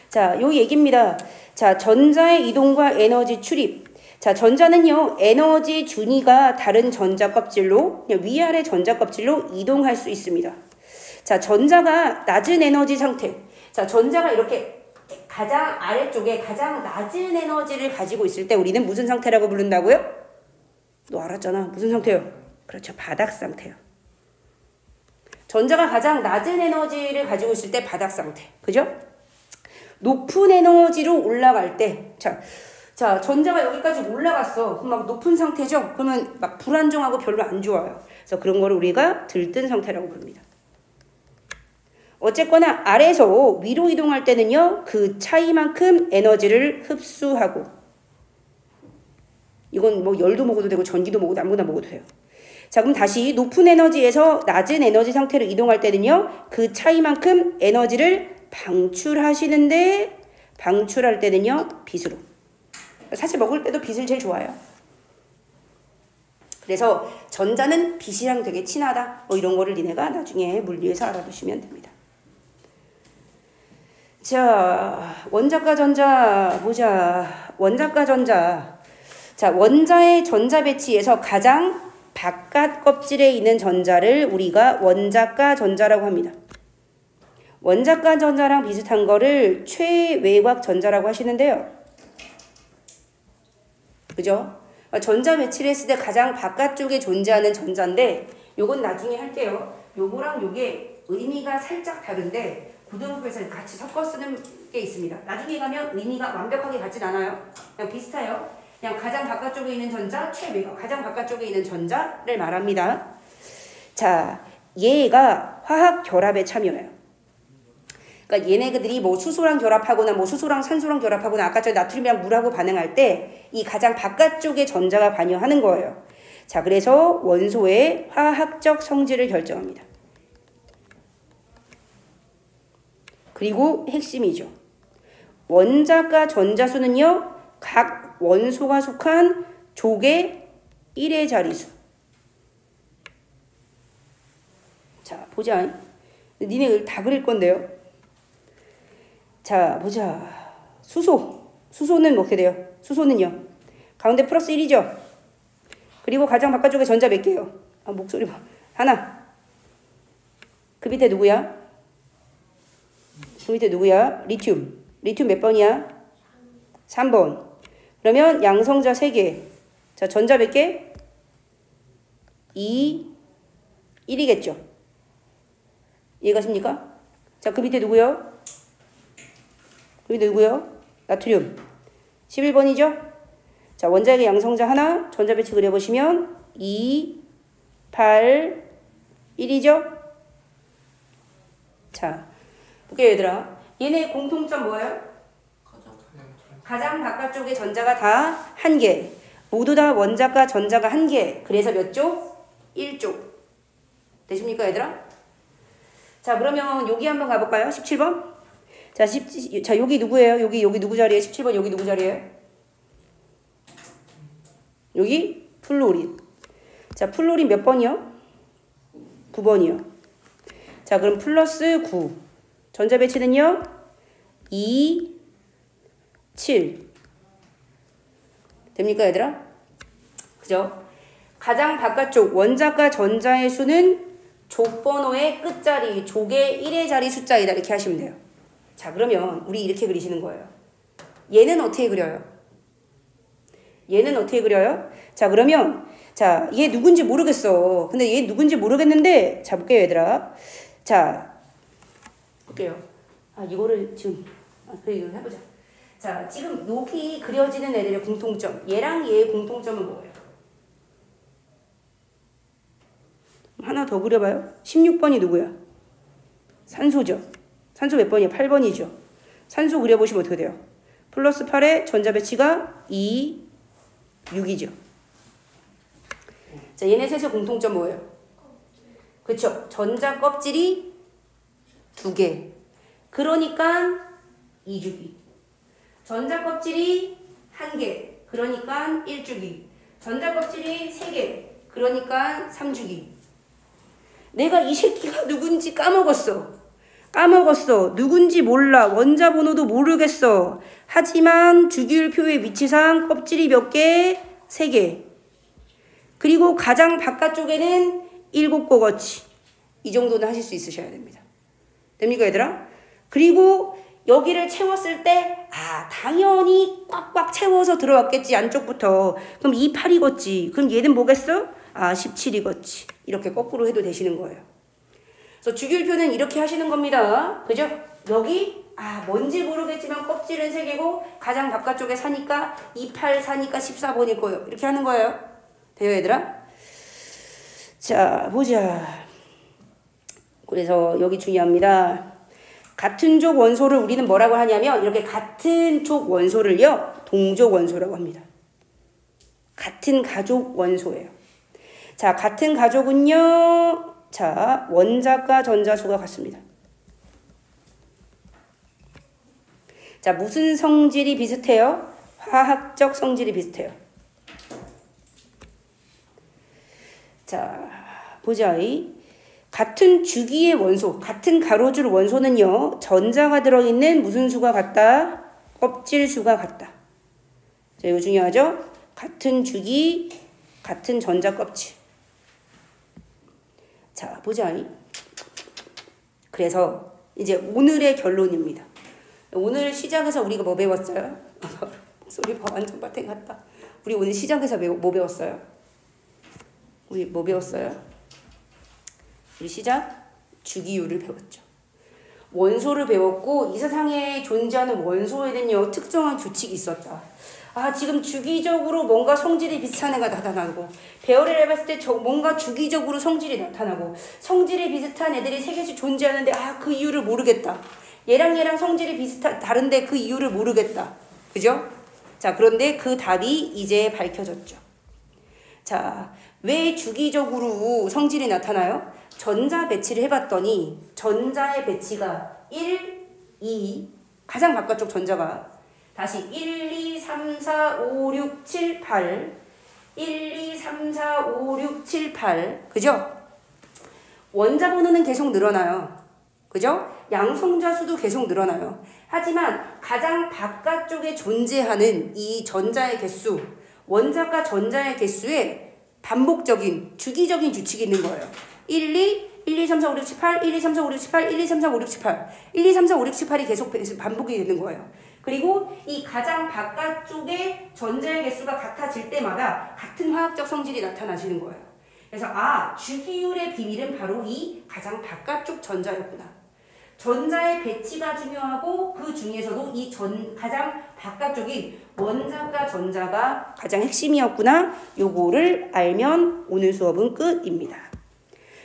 자, 요 얘기입니다. 자, 전자의 이동과 에너지 출입. 자, 전자는요, 에너지 준위가 다른 전자 껍질로, 위아래 전자 껍질로 이동할 수 있습니다. 자, 전자가 낮은 에너지 상태. 자, 전자가 이렇게 가장 아래쪽에 가장 낮은 에너지를 가지고 있을 때 우리는 무슨 상태라고 부른다고요? 너 알았잖아. 무슨 상태요? 그렇죠. 바닥 상태요. 전자가 가장 낮은 에너지를 가지고 있을 때 바닥 상태. 그죠? 높은 에너지로 올라갈 때, 자, 전자가 여기까지 올라갔어. 그럼 막 높은 상태죠? 그러면 막 불안정하고 별로 안 좋아요. 그래서 그런 거를 우리가 들뜬 상태라고 부릅니다. 어쨌거나 아래에서 위로 이동할 때는요, 그 차이만큼 에너지를 흡수하고, 이건 뭐 열도 먹어도 되고 전기도 먹어도 아무거나 먹어도 돼요. 자, 그럼 다시 높은 에너지에서 낮은 에너지 상태로 이동할 때는요, 그 차이만큼 에너지를 방출하시는데, 방출할 때는요, 빛으로. 사실 먹을 때도 빛을 제일 좋아해요. 그래서 전자는 빛이랑 되게 친하다. 뭐 이런 거를 니네가 나중에 물리에서 알아두시면 됩니다. 자, 원자과 전자 보자. 원자과 전자. 자, 원자의 전자 배치에서 가장 바깥 껍질에 있는 전자를 우리가 원자과 전자라고 합니다. 원자과 전자랑 비슷한 거를 최외곽 전자라고 하시는데요. 그죠? 전자 배치를 했을 때 가장 바깥쪽에 존재하는 전자인데 요건 나중에 할게요. 요거랑 요게 의미가 살짝 다른데 고등학교에서 같이 섞어 쓰는 게 있습니다. 나중에 가면 의미가 완벽하게 같진 않아요. 그냥 비슷해요. 그냥 가장 바깥쪽에 있는 전자, 최외곽, 가장 바깥쪽에 있는 전자를 말합니다. 자, 얘가 화학 결합에 참여해요. 그러니까 얘네들이 뭐 수소랑 결합하거나 뭐 수소랑 산소랑 결합하거나 아까 저 나트륨이랑 물하고 반응할 때 이 가장 바깥쪽에 전자가 관여하는 거예요. 자, 그래서 원소의 화학적 성질을 결정합니다. 그리고 핵심이죠. 원자과 전자수는요, 각 원소가 속한 족의 1의 자리수. 자, 보자. 니네 다 그릴 건데요. 자, 보자. 수소는 어떻게 돼요? 수소는요, 가운데 플러스 1이죠. 그리고 가장 바깥쪽에 전자 몇 개요? 아, 목소리 봐. 하나. 그 밑에 누구야? 그 밑에 누구야? 리튬. 리튬 몇 번이야? 3번. 그러면 양성자 3개. 자, 전자 몇 개? 2, 1이겠죠. 이해가십니까? 자, 그 밑에 누구요? 그 밑에 누구요? 나트륨. 11번이죠? 자, 원자핵의 양성자 하나, 전자 배치 그려보시면 2, 8, 1이죠? 자, 볼게요, 얘들아. 얘네 공통점 뭐예요? 가장 바깥쪽에 전자가 다 1개. 모두 다 원자과 전자가 1개. 그래서 몇 쪽? 1쪽. 되십니까, 얘들아? 자, 그러면 여기 한번 가볼까요? 17번. 자, 여기 누구예요? 여기 누구 자리에? 17번 여기 누구 자리에? 여기 플로린. 자, 플로린 몇 번이요? 9번이요. 자, 그럼 플러스 9. 전자 배치는요? 2, 7. 됩니까, 얘들아? 그죠? 가장 바깥쪽 원자과 전자의 수는 족번호의 끝자리, 족의 1의 자리 숫자이다. 이렇게 하시면 돼요. 자, 그러면 우리 이렇게 그리시는 거예요. 얘는 어떻게 그려요? 얘는 어떻게 그려요? 자, 그러면 자, 얘 누군지 모르겠어. 근데 얘 누군지 모르겠는데, 자, 볼게요, 얘들아. 자, 볼게요. 아, 이거를 지금 그래, 이거 해보자. 자, 지금 여기 그려지는 애들의 공통점, 얘랑 얘의 공통점은 뭐예요? 하나 더 그려봐요. 16번이 누구야? 산소죠. 산소 몇 번이야? 8번이죠. 산소 그려보시면 어떻게 돼요? 플러스 8에 전자 배치가 2, 6이죠. 자, 얘네 셋의 공통점 뭐예요? 그쵸? 전자 껍질이 2개. 그러니까 2주기. 전자 껍질이 1개. 그러니까 1주기. 전자 껍질이 3개. 그러니까 3주기. 내가 이 새끼가 누군지 까먹었어. 누군지 몰라. 원자 번호도 모르겠어. 하지만 주기율표의 위치상 껍질이 몇 개? 3개. 그리고 가장 바깥쪽에는 7꼬거치. 이 정도는 하실 수 있으셔야 됩니다. 됩니까, 얘들아? 그리고 여기를 채웠을 때, 아, 당연히 꽉꽉 채워서 들어왔겠지, 안쪽부터. 그럼 2, 8이겠지. 그럼 얘는 뭐겠어? 아, 17이겠지. 이렇게 거꾸로 해도 되시는 거예요. 그래서 주기율표는 이렇게 하시는 겁니다. 그죠? 여기, 아, 뭔지 모르겠지만 껍질은 3개고, 가장 바깥쪽에 사니까 2, 8 사니까 14번일 거예요. 이렇게 하는 거예요. 돼요, 얘들아? 자, 보자. 그래서 여기 중요합니다. 같은 족 원소를 우리는 뭐라고 하냐면, 이렇게 같은 족 원소를요, 동족 원소라고 합니다. 같은 가족 원소예요. 자, 같은 가족은요, 자, 원자과 전자수가 같습니다. 자, 무슨 성질이 비슷해요? 화학적 성질이 비슷해요. 자, 보자. 같은 주기의 원소, 같은 가로줄 원소는요, 전자가 들어있는 무슨 수가 같다? 껍질 수가 같다. 자, 이거 중요하죠? 같은 주기, 같은 전자 껍질. 자, 보자. 그래서 이제 오늘의 결론입니다. 오늘 시작해서 우리가 뭐 배웠어요? 소리 봐, 완전 바텐 같다. 우리 오늘 시작해서 뭐 배웠어요? 우리 뭐 배웠어요? 우리 시작? 주기율을 배웠죠. 원소를 배웠고, 이 세상에 존재하는 원소에는요, 특정한 규칙이 있었다. 아 지금 주기적으로 뭔가 성질이 비슷한 애가 나타나고 배열을 해봤을 때 뭔가 주기적으로 성질이 나타나고 성질이 비슷한 애들이 세 개씩 존재하는데 아 그 이유를 모르겠다. 얘랑 성질이 다른데 그 이유를 모르겠다. 그죠? 자 그런데 그 답이 이제 밝혀졌죠. 자 왜 주기적으로 성질이 나타나요? 전자 배치를 해봤더니 전자의 배치가 1, 2 가장 바깥쪽 전자가 다시 1, 2, 3, 4, 5, 6, 7, 8 1, 2, 3, 4, 5, 6, 7, 8 그죠? 원자 번호는 계속 늘어나요. 그죠? 양성자 수도 계속 늘어나요. 하지만 가장 바깥쪽에 존재하는 이 전자의 개수 원자과 전자의 개수에 반복적인 주기적인 규칙이 있는 거예요. 1, 2, 3, 4, 5, 6, 7, 8 1, 2, 3, 4, 5, 6, 7, 8 1, 2, 3, 4, 5, 6, 7, 8 1, 2, 3, 4, 5, 6, 7, 8이 계속 반복이 되는 거예요. 그리고 이 가장 바깥쪽의 전자의 개수가 같아질 때마다 같은 화학적 성질이 나타나시는 거예요. 그래서 아 주기율의 비밀은 바로 이 가장 바깥쪽 전자였구나. 전자의 배치가 중요하고 그 중에서도 이 가장 바깥쪽인 원자과 전자가 가장 핵심이었구나. 요거를 알면 오늘 수업은 끝입니다.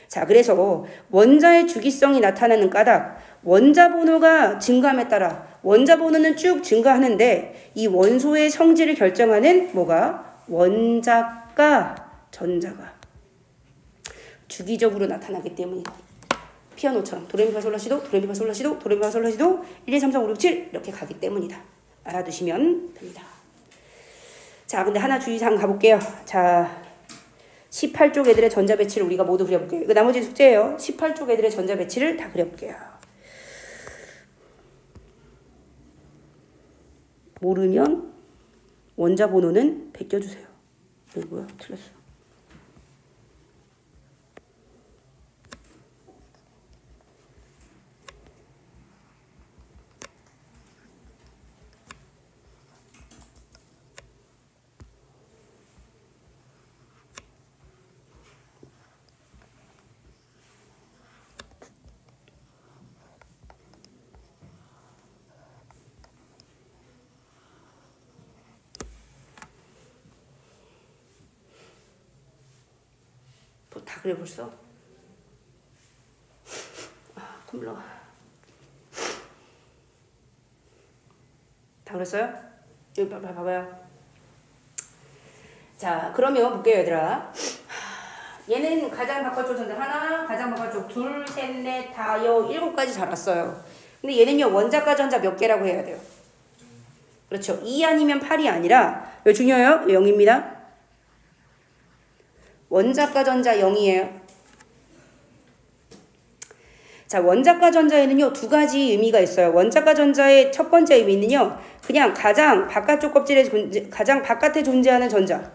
자 그래서 원자의 주기성이 나타나는 까닭 원자 번호가 증가함에 따라 원자 번호는 쭉 증가하는데 이 원소의 성질을 결정하는 뭐가 원자과 전자가 주기적으로 나타나기 때문이다. 피아노처럼 도레미파솔라시도 도레미파솔라시도 도레미파솔라시도 1, 2, 3, 4, 5, 6, 7 이렇게 가기 때문이다. 알아두시면 됩니다. 자 근데 하나 주의사항 가볼게요. 자 18쪽 애들의 전자 배치를 우리가 모두 그려볼게요. 이거 나머지 숙제예요. 18쪽 애들의 전자 배치를 다 그려볼게요. 모르면 원자 번호는 베껴주세요. 이거 뭐야? 틀렸어. 다 그래 벌써? 아, 컴블러. 다 그랬어요? 여기 봐봐요. 자, 그러면 볼게요, 얘들아. 얘는 가장 바깥쪽 전자 하나, 가장 바깥쪽 둘, 셋, 넷, 다, 7가지 잘 왔어요. 근데 얘는요, 원자과 전자 몇 개라고 해야 돼요? 그렇죠. 2 아니면 8이 아니라, 왜 중요해요? 0입니다. 원자과 전자 0이에요. 자, 원자과 전자에는요, 2가지 의미가 있어요. 원자과 전자의 첫 번째 의미는요, 그냥 가장 바깥쪽 껍질에 가장 바깥에 존재하는 전자.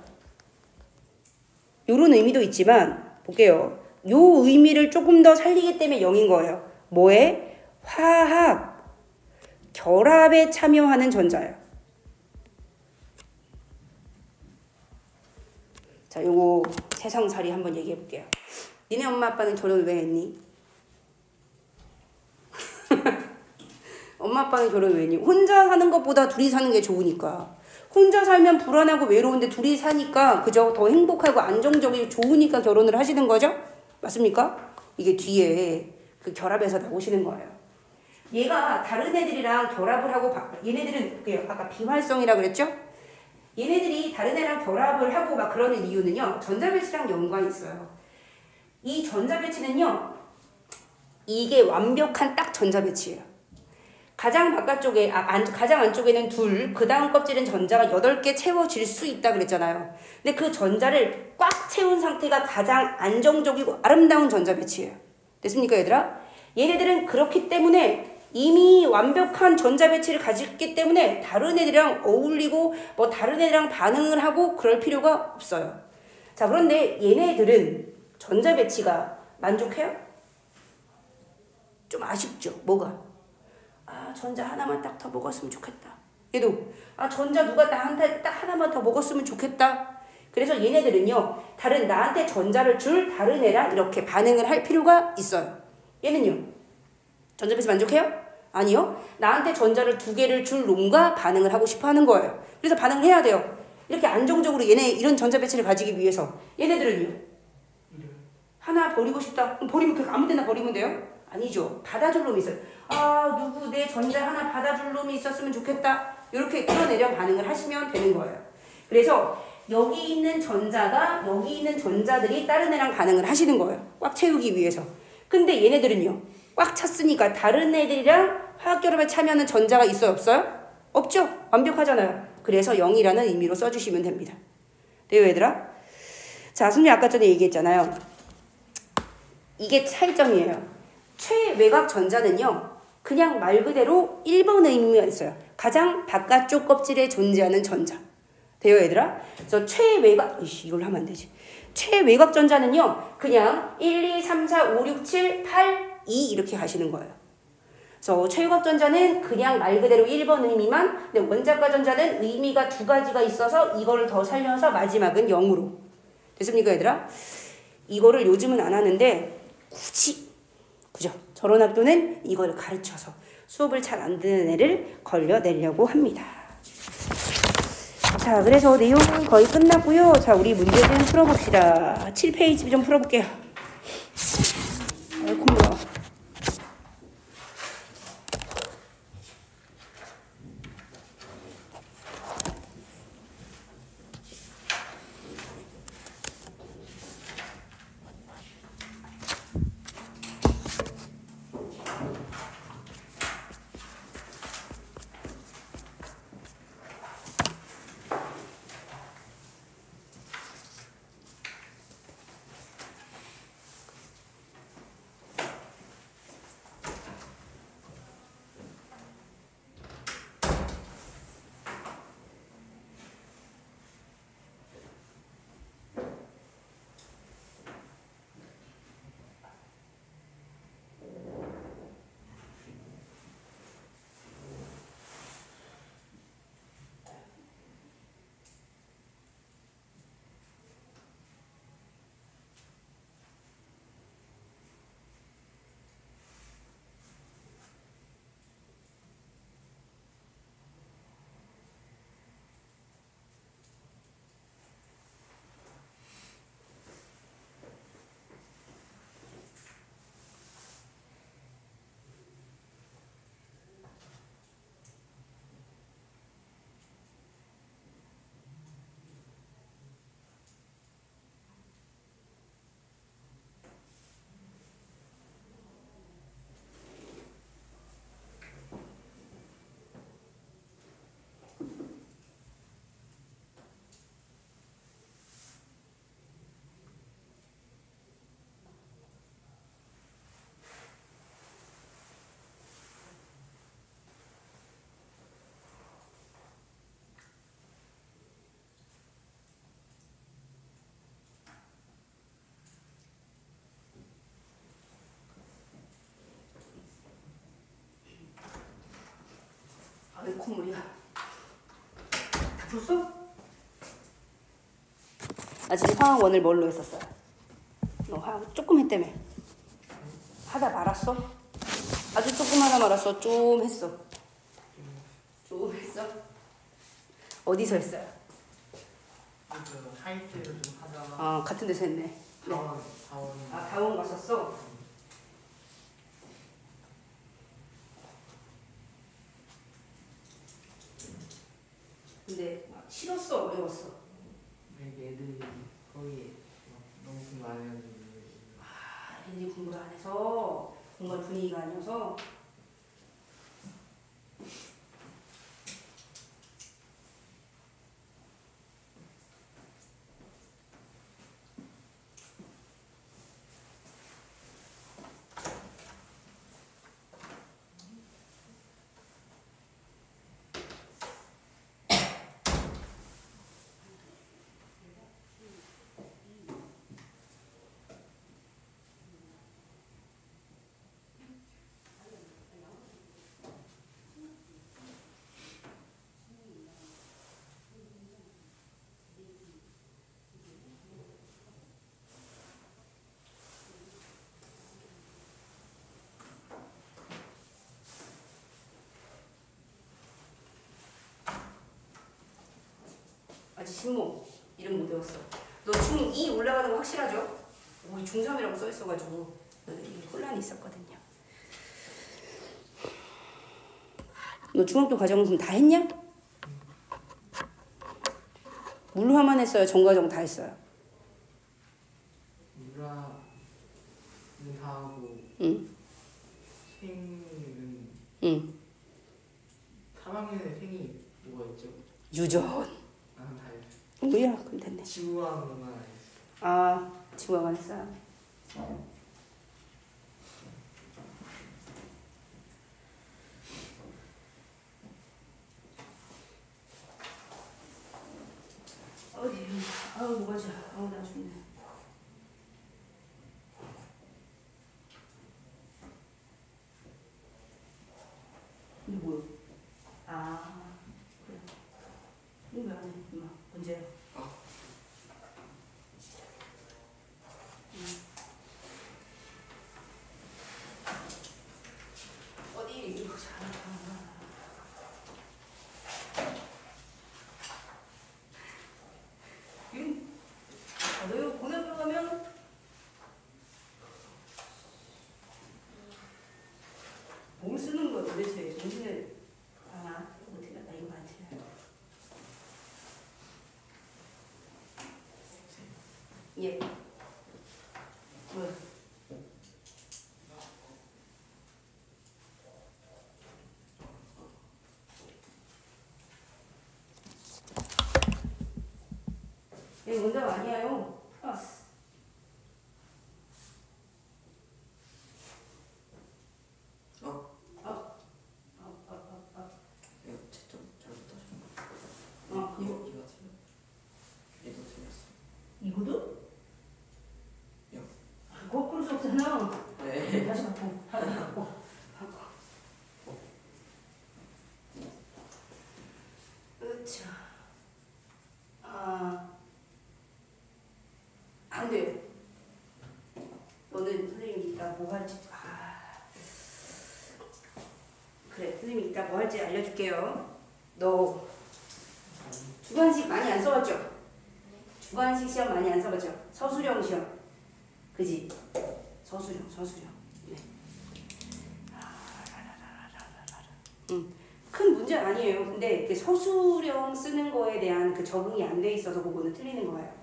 요런 의미도 있지만, 볼게요. 요 의미를 조금 더 살리기 때문에 0인 거예요. 뭐에? 화학 결합에 참여하는 전자예요. 자, 요거 세상살이 한번 얘기해 볼게요. 니네 엄마 아빠는 결혼 왜 했니? 엄마 아빠는 결혼 왜 했니? 혼자 사는 것보다 둘이 사는 게 좋으니까. 혼자 살면 불안하고 외로운데 둘이 사니까 그죠? 더 행복하고 안정적이고 좋으니까 결혼을 하시는 거죠? 맞습니까? 이게 뒤에 그 결합에서 나오시는 거예요. 얘가 다른 애들이랑 결합을 하고 얘네들은 아까 비활성이라고 그랬죠? 얘네들이 다른 애랑 결합을 하고 막 그러는 이유는요. 전자배치랑 연관이 있어요. 이 전자배치는요. 이게 완벽한 딱 전자배치예요. 가장 바깥쪽에 가장 안쪽에는 둘, 그 다음 껍질은 전자가 8개 채워질 수 있다 그랬잖아요. 근데 그 전자를 꽉 채운 상태가 가장 안정적이고 아름다운 전자 배치예요. 됐습니까, 얘들아? 얘네들은 그렇기 때문에 이미 완벽한 전자 배치를 가졌기 때문에 다른 애들이랑 어울리고 뭐 다른 애들이랑 반응을 하고 그럴 필요가 없어요. 자, 그런데 얘네들은 전자 배치가 만족해요? 좀 아쉽죠. 뭐가? 아, 전자 하나만 딱 더 먹었으면 좋겠다. 얘도 아, 전자 누가 나한테 딱 하나만 더 먹었으면 좋겠다. 그래서 얘네들은요, 나한테 전자를 줄 다른 애랑 이렇게 반응을 할 필요가 있어요. 얘는요, 전자 배치 만족해요? 아니요. 나한테 전자를 두 개를 줄 놈과 반응을 하고 싶어 하는 거예요. 그래서 반응을 해야 돼요. 이렇게 안정적으로 얘네 이런 전자 배치를 가지기 위해서. 얘네들은요. 하나 버리고 싶다. 그럼 버리면 그 아무 데나 버리면 돼요? 아니죠. 받아줄 놈이 있어요. 아 누구 내 전자 하나 받아줄 놈이 있었으면 좋겠다. 이렇게 끌어내려 반응을 하시면 되는 거예요. 그래서 여기 있는 전자가 여기 있는 전자들이 다른 애랑 반응을 하시는 거예요. 꽉 채우기 위해서. 근데 얘네들은요. 꽉 찼으니까 다른 애들이랑 화학결합에 참여하는 전자가 있어요? 없어요? 없죠. 완벽하잖아요. 그래서 0이라는 의미로 써주시면 됩니다. 돼요 얘들아? 자 선생님 아까 전에 얘기했잖아요. 이게 차이점이에요. 최외곽 전자는요. 그냥 말 그대로 1번 의미가 있어요. 가장 바깥쪽 껍질에 존재하는 전자. 돼요 얘들아? 그래서 최외곽 이걸로 하면 안 되지. 최외곽 전자는요. 그냥 1, 2, 3, 4, 5, 6, 7, 8, 2 이렇게 하시는 거예요. 그래서 최외곽 전자는 그냥 말 그대로 1번 의미만, 근데 원자과 전자는 의미가 두 가지가 있어서 이거를 더 살려서 마지막은 0으로. 됐습니까 얘들아? 이거를 요즘은 안 하는데 굳이 그죠? 저런 학교는 이걸 가르쳐서 수업을 잘 안 듣는 애를 걸려내려고 합니다. 자, 그래서 내용은 거의 끝났고요. 자, 우리 문제 좀 풀어봅시다. 7페이지 좀 풀어볼게요. 아이고, 뭐야. 왜 콧물이야? 다 풀었어? 아 진짜 화학 원을 뭘로 했었어요? 너 화학 조금 했다며. 하다 말았어? 아주 조금 하다 말았어? 좀 했어? 좀 했어? 어디서 했어요? 하이트를 좀 하다가 아 같은 데서 했네. 다원 아 다원 갔었어? 근데 싫었어 어려웠어? 애들이 거의 너무 공부 안 해가지고 애들이 공부를 안 해서 공부할 분위기가 아니어서. 아직 신모 이름 못 외웠어. 너 중2 올라가는 거 확실하죠? 우리 중3이라고 써있어가지고 이게 혼란이 있었거든요. 너 중학교 과정 그럼 다 했냐? 물화만 했어요? 전과정 다 했어요? 물화는 다 하고 응. 생은 응. 3학년에 생이 뭐가 있죠? 유전. 다 했어요. 뭐야? 그럼 됐네. 지구과학만 안 했어요. 아, 지구과만 했어요? 어디? 아우 뭐가 자? 아우 나 죽네. 이거 뭐야? 아 그래. 이거 왜 안 해? 엄마 언제야? 어디 이거 자? 너 이거 보내러 가면 뭘 쓰는 거야 도대체? 정신을 이거 틀렸다. 이거 안 틀려. 예. 뭐야? 이거 문제가 아니에요. 플러스. 이거 채점 잘못하셨나? 이거 이거 틀려. 얘도 틀렸어. 이거도? 야. 거꾸로 썼잖아. 네. 다시 바꿔. 바꿔. 으차. 안 돼요. 너는 선생님이 이따 뭐 할지. 그래, 선생님이 이따 뭐 할지 알려줄게요. 너 주관식 많이 안 써봤죠? 주관식 시험 많이 안 써봤죠? 서술형 시험. 그지? 서술형. 네. 큰 문제는 아니에요. 근데 이렇게 서술형 쓰는 거에 대한 그 적응이 안 돼 있어서 그거는 틀리는 거예요.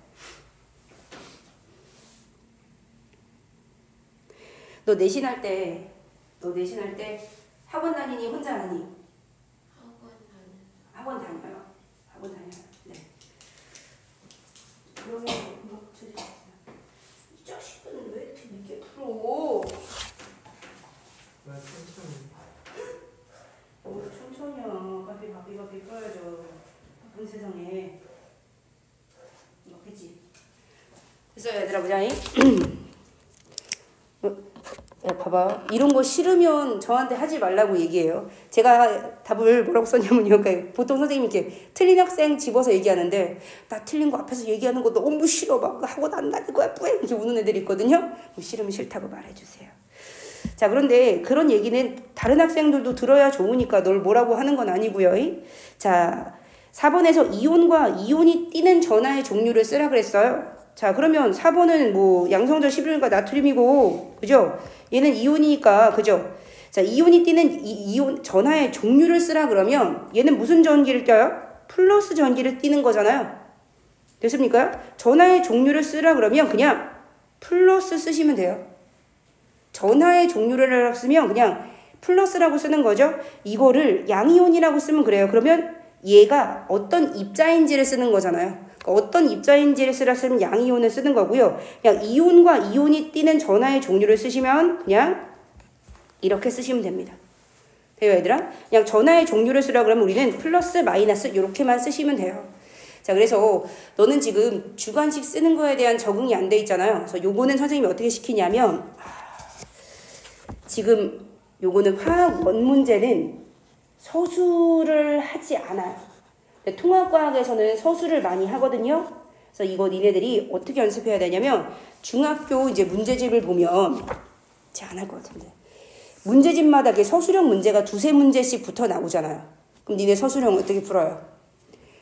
너 내신할 때 학원 다니니 혼자 다니? 학원 다녀요. 네. 그러면 이 자식은 왜 이렇게 늦게 풀어? 왜 천천히? 천천히야. 바삐 풀어야죠. 바쁜 세상에. 그치? 그래서 얘들아 보자잉. 야, 봐봐. 이런 거 싫으면 저한테 하지 말라고 얘기해요. 제가 답을 뭐라고 썼냐면요. 그러니까 보통 선생님이 이렇게 틀린 학생 집어서 얘기하는데 나 틀린 거 앞에서 얘기하는 거 너무 싫어. 막 학원 안 다닐 거야. 뿌 이렇게 우는 애들이 있거든요. 싫으면 싫다고 말해주세요. 자, 그런데 그런 얘기는 다른 학생들도 들어야 좋으니까 널 뭐라고 하는 건 아니고요. 자, 4번에서 이온과 이온이 띄는 전하의 종류를 쓰라 그랬어요. 자, 그러면 4번은 뭐 양성절 11과 나트륨이고, 그죠? 얘는 이온이니까, 그죠? 자, 이온이 띄는 이온 전하의 종류를 쓰라 그러면 얘는 무슨 전기를 껴요? 플러스 전기를 띄는 거잖아요. 됐습니까? 전하의 종류를 쓰라 그러면 그냥 플러스 쓰시면 돼요. 전하의 종류를 쓰면 그냥 플러스라고 쓰는 거죠. 이거를 양이온이라고 쓰면 그래요. 그러면 얘가 어떤 입자인지를 쓰는 거잖아요. 어떤 입자인지를 쓰면 양이온을 쓰는 거고요. 그냥 이온과 이온이 띄는 전하의 종류를 쓰시면 그냥 이렇게 쓰시면 됩니다. 돼요, 얘들아? 그냥 전하의 종류를 쓰라 그러면 우리는 플러스, 마이너스 이렇게만 쓰시면 돼요. 자, 그래서 너는 지금 주관식 쓰는 거에 대한 적응이 안 돼 있잖아요. 그래서 요거는 선생님이 어떻게 시키냐면 지금 요거는 화학 원문제는 서술을 하지 않아요. 통합과학에서는 서술을 많이 하거든요. 그래서 이거 니네들이 어떻게 연습해야 되냐면 중학교 이제 문제집을 보면 잘 안 할 것 같은데 문제집마다 서술형 문제가 두세 문제씩 붙어 나오잖아요. 그럼 니네 서술형 어떻게 풀어요?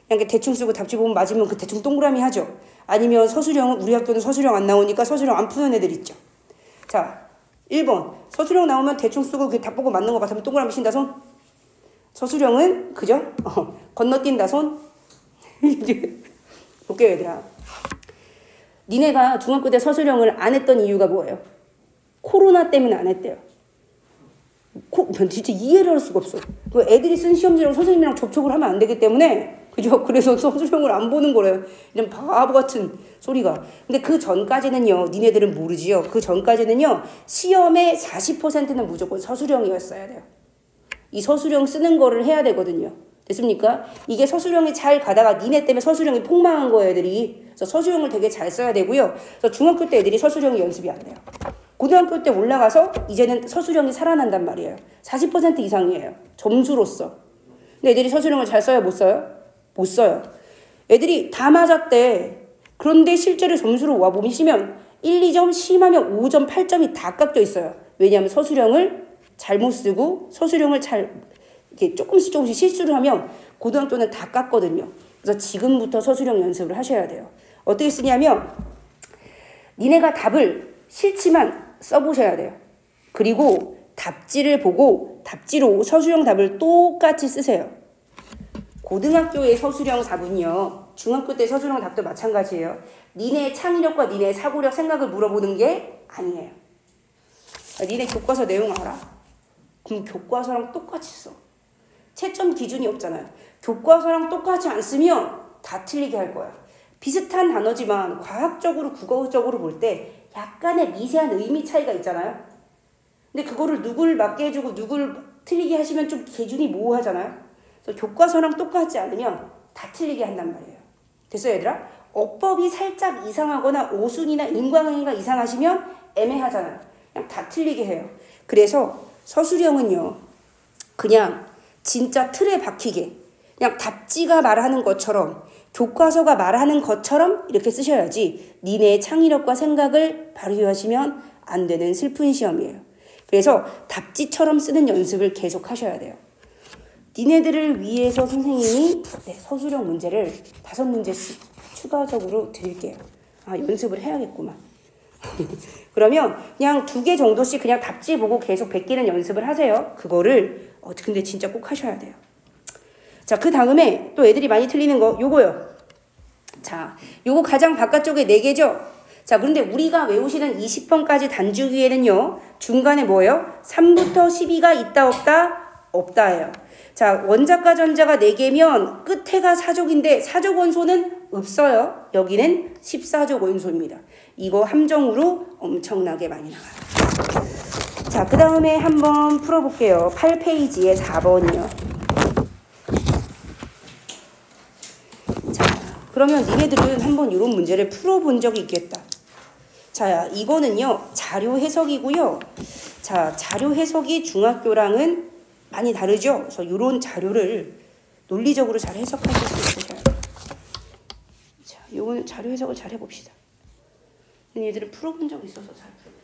그냥 대충 쓰고 답지 보면 맞으면 그 대충 동그라미 하죠. 아니면 서술형, 우리 학교는 서술형 안 나오니까 서술형 안 푸는 애들 있죠. 자, 1번. 서술형 나오면 대충 쓰고 그 답 보고 맞는 것 같으면 동그라미 친다 손. 서술형은 그죠? 건너뛴다 손. 볼게요 얘들아. 니네가 중학교 때 서술형을 안 했던 이유가 뭐예요? 코로나 때문에 안 했대요. 난 진짜 이해를 할 수가 없어. 그 애들이 쓴 시험지랑 선생님이랑 접촉을 하면 안 되기 때문에 그죠? 그래서 서술형을 안 보는 거래요. 이런 바보 같은 소리가. 근데 그 전까지는요, 니네들은 모르지요. 그 전까지는요, 시험의 40%는 무조건 서술형이었어야 돼요. 이 서술형 쓰는 거를 해야 되거든요. 됐습니까? 이게 서술형이 잘 가다가 니네 때문에 서술형이 폭망한 거예요, 애들이. 그래서 서술형을 되게 잘 써야 되고요. 그래서 중학교 때 애들이 서술형이 연습이 안 돼요. 고등학교 때 올라가서 이제는 서술형이 살아난단 말이에요. 40% 이상이에요. 점수로서. 근데 애들이 서술형을 잘 써요? 못 써요? 못 써요. 애들이 다 맞았대. 그런데 실제로 점수를 와보시면 1, 2점, 심하면 5점, 8점이 다 깎여 있어요. 왜냐하면 서술형을 잘못 쓰고 서술형을 이렇게 조금씩 실수를 하면 고등학교는 다 깎거든요. 그래서 지금부터 서술형 연습을 하셔야 돼요. 어떻게 쓰냐면 니네가 답을 싫지만 써보셔야 돼요. 그리고 답지를 보고 답지로 서술형 답을 똑같이 쓰세요. 고등학교의 서술형 답은요. 중학교 때 서술형 답도 마찬가지예요. 니네의 창의력과 니네의 사고력, 생각을 물어보는 게 아니에요. 니네 교과서 내용 알아? 그럼 교과서랑 똑같이 써. 채점 기준이 없잖아요. 교과서랑 똑같이 안 쓰면 다 틀리게 할 거야. 비슷한 단어지만 과학적으로, 국어적으로 볼 때 약간의 미세한 의미 차이가 있잖아요. 근데 그거를 누굴 맞게 해주고 누굴 틀리게 하시면 좀 기준이 모호하잖아요. 그래서 교과서랑 똑같지 않으면 다 틀리게 한단 말이에요. 됐어요, 얘들아? 어법이 살짝 이상하거나 오순이나 인과응이가 이상하시면 애매하잖아요. 그냥 다 틀리게 해요. 그래서 서술형은요, 그냥 진짜 틀에 박히게, 그냥 답지가 말하는 것처럼, 교과서가 말하는 것처럼 이렇게 쓰셔야지 니네의 창의력과 생각을 발휘하시면 안 되는 슬픈 시험이에요. 그래서 답지처럼 쓰는 연습을 계속 하셔야 돼요. 니네들을 위해서 선생님이 서술형 문제를 5문제씩 추가적으로 드릴게요. 연습을 해야겠구만. 그러면 그냥 2개 정도씩 그냥 답지 보고 계속 베끼는 연습을 하세요. 그거를 근데 진짜 꼭 하셔야 돼요. 자, 그 다음에 또 애들이 많이 틀리는 거 요거요. 자, 요거 가장 바깥쪽에 4개죠. 자, 그런데 우리가 외우시는 20번까지 단주기에는요. 중간에 뭐예요? 3부터 12가 있다 없다? 없다예요. 자, 원자과 전자가 4개면 끝에가 사족인데 사족 원소는 없어요. 여기는 14족 원소입니다. 이거 함정으로 엄청나게 많이 나와요. 자, 그 다음에 한번 풀어볼게요. 8페이지에 4번이요. 자, 그러면 니네들은 한번 이런 문제를 풀어본 적이 있겠다. 자, 이거는요. 자료 해석이고요. 자, 자료 해석이 중학교랑은 많이 다르죠. 그래서 이런 자료를 논리적으로 잘 해석하실 수 있으셔야 돼요. 자, 요거는 자료 해석을 잘 해봅시다. 얘들은 풀어본 적이 있어서 잘 풀어요.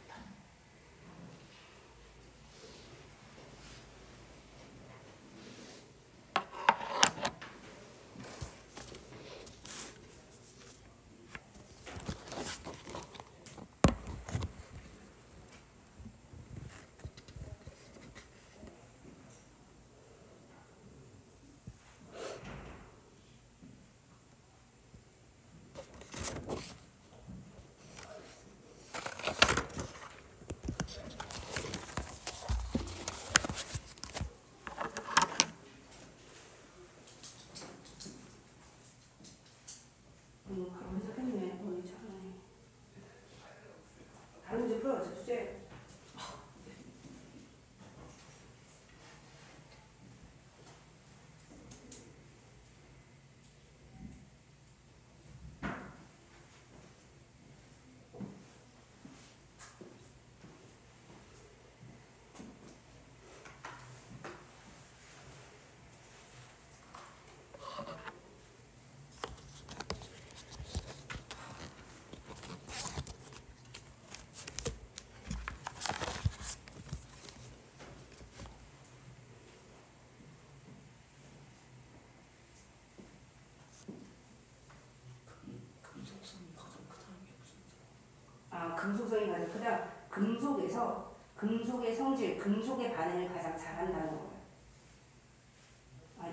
금속성이 가장 크다. 금속에서 금속의 성질, 금속의 반응을 가장 잘한다는 거예요.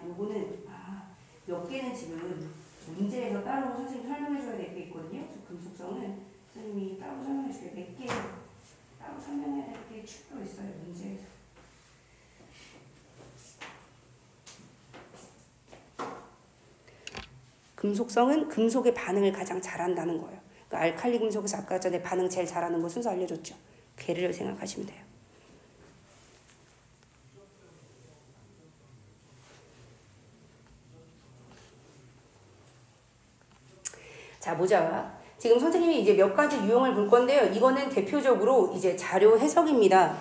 요거는 몇 개는 지금 문제에서 따로 선생님 설명해 줘야 될 게 있거든요. 금속성은 선생님이 따로 설명해 줄게요. 몇 개 따로 설명해야 될 게 추가로 있어요. 문제에서. 금속성은 금속의 반응을 가장 잘한다는 거예요. 그러니까 알칼리 금속에서 아까 전에 반응 제일 잘하는 거 순서 알려줬죠. 걔를 생각하시면 돼요. 자, 보자. 지금 선생님이 이제 몇 가지 유형을 볼 건데요. 이거는 대표적으로 이제 자료 해석입니다.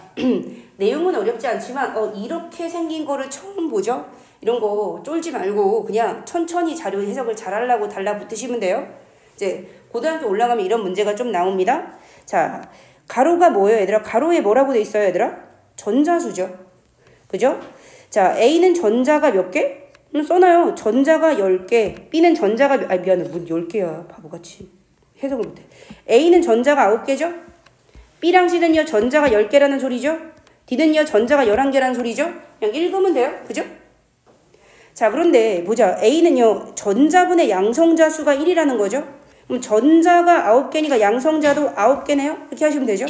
내용은 어렵지 않지만 이렇게 생긴 거를 처음 보죠. 이런 거 쫄지 말고 그냥 천천히 자료 해석을 잘하려고 달라붙으시면 돼요. 이제 고등학교 올라가면 이런 문제가 좀 나옵니다. 자, 가로가 뭐예요, 얘들아? 가로에 뭐라고 돼 있어요, 얘들아? 전자수죠. 그죠? 자, A는 전자가 몇 개? 써놔요. 전자가 10개. B는 전자가 미안해. 뭔 10개야. 바보같이. 해석을 못해. A는 전자가 9개죠? B랑 C는요, 전자가 10개라는 소리죠? D는요, 전자가 11개라는 소리죠? 그냥 읽으면 돼요. 그죠? 자, 그런데 보자. A는요, 전자분의 양성자 수가 1이라는 거죠? 그럼 전자가 9개니까 양성자도 9개네요? 이렇게 하시면 되죠?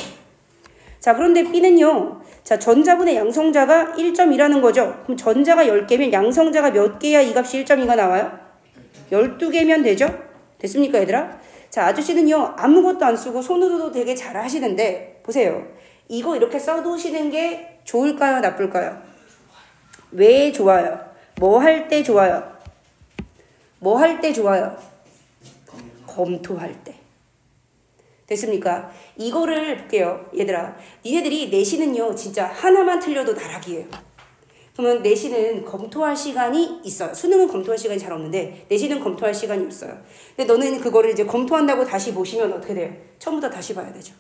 자, 그런데 B는요, 자, 전자분의 양성자가 1.2라는 거죠? 그럼 전자가 10개면 양성자가 몇 개야 이 값이 1.2가 나와요? 12개면 되죠? 됐습니까, 얘들아? 자, 아저씨는요, 아무것도 안 쓰고 손으로도 되게 잘 하시는데, 보세요. 이거 이렇게 써두시는 게 좋을까요, 나쁠까요? 왜 좋아요? 뭐 할 때 좋아요? 뭐 할 때 좋아요? 검토할 때. 됐습니까? 이거를 볼게요. 얘들아, 니네들이 내신은요, 진짜 하나만 틀려도 나락이에요. 그러면 내신은 검토할 시간이 있어요. 수능은 검토할 시간이 잘 없는데 내신은 검토할 시간이 있어요. 근데 너는 그거를 이제 검토한다고 다시 보시면 어떻게 돼요? 처음부터 다시 봐야 되죠.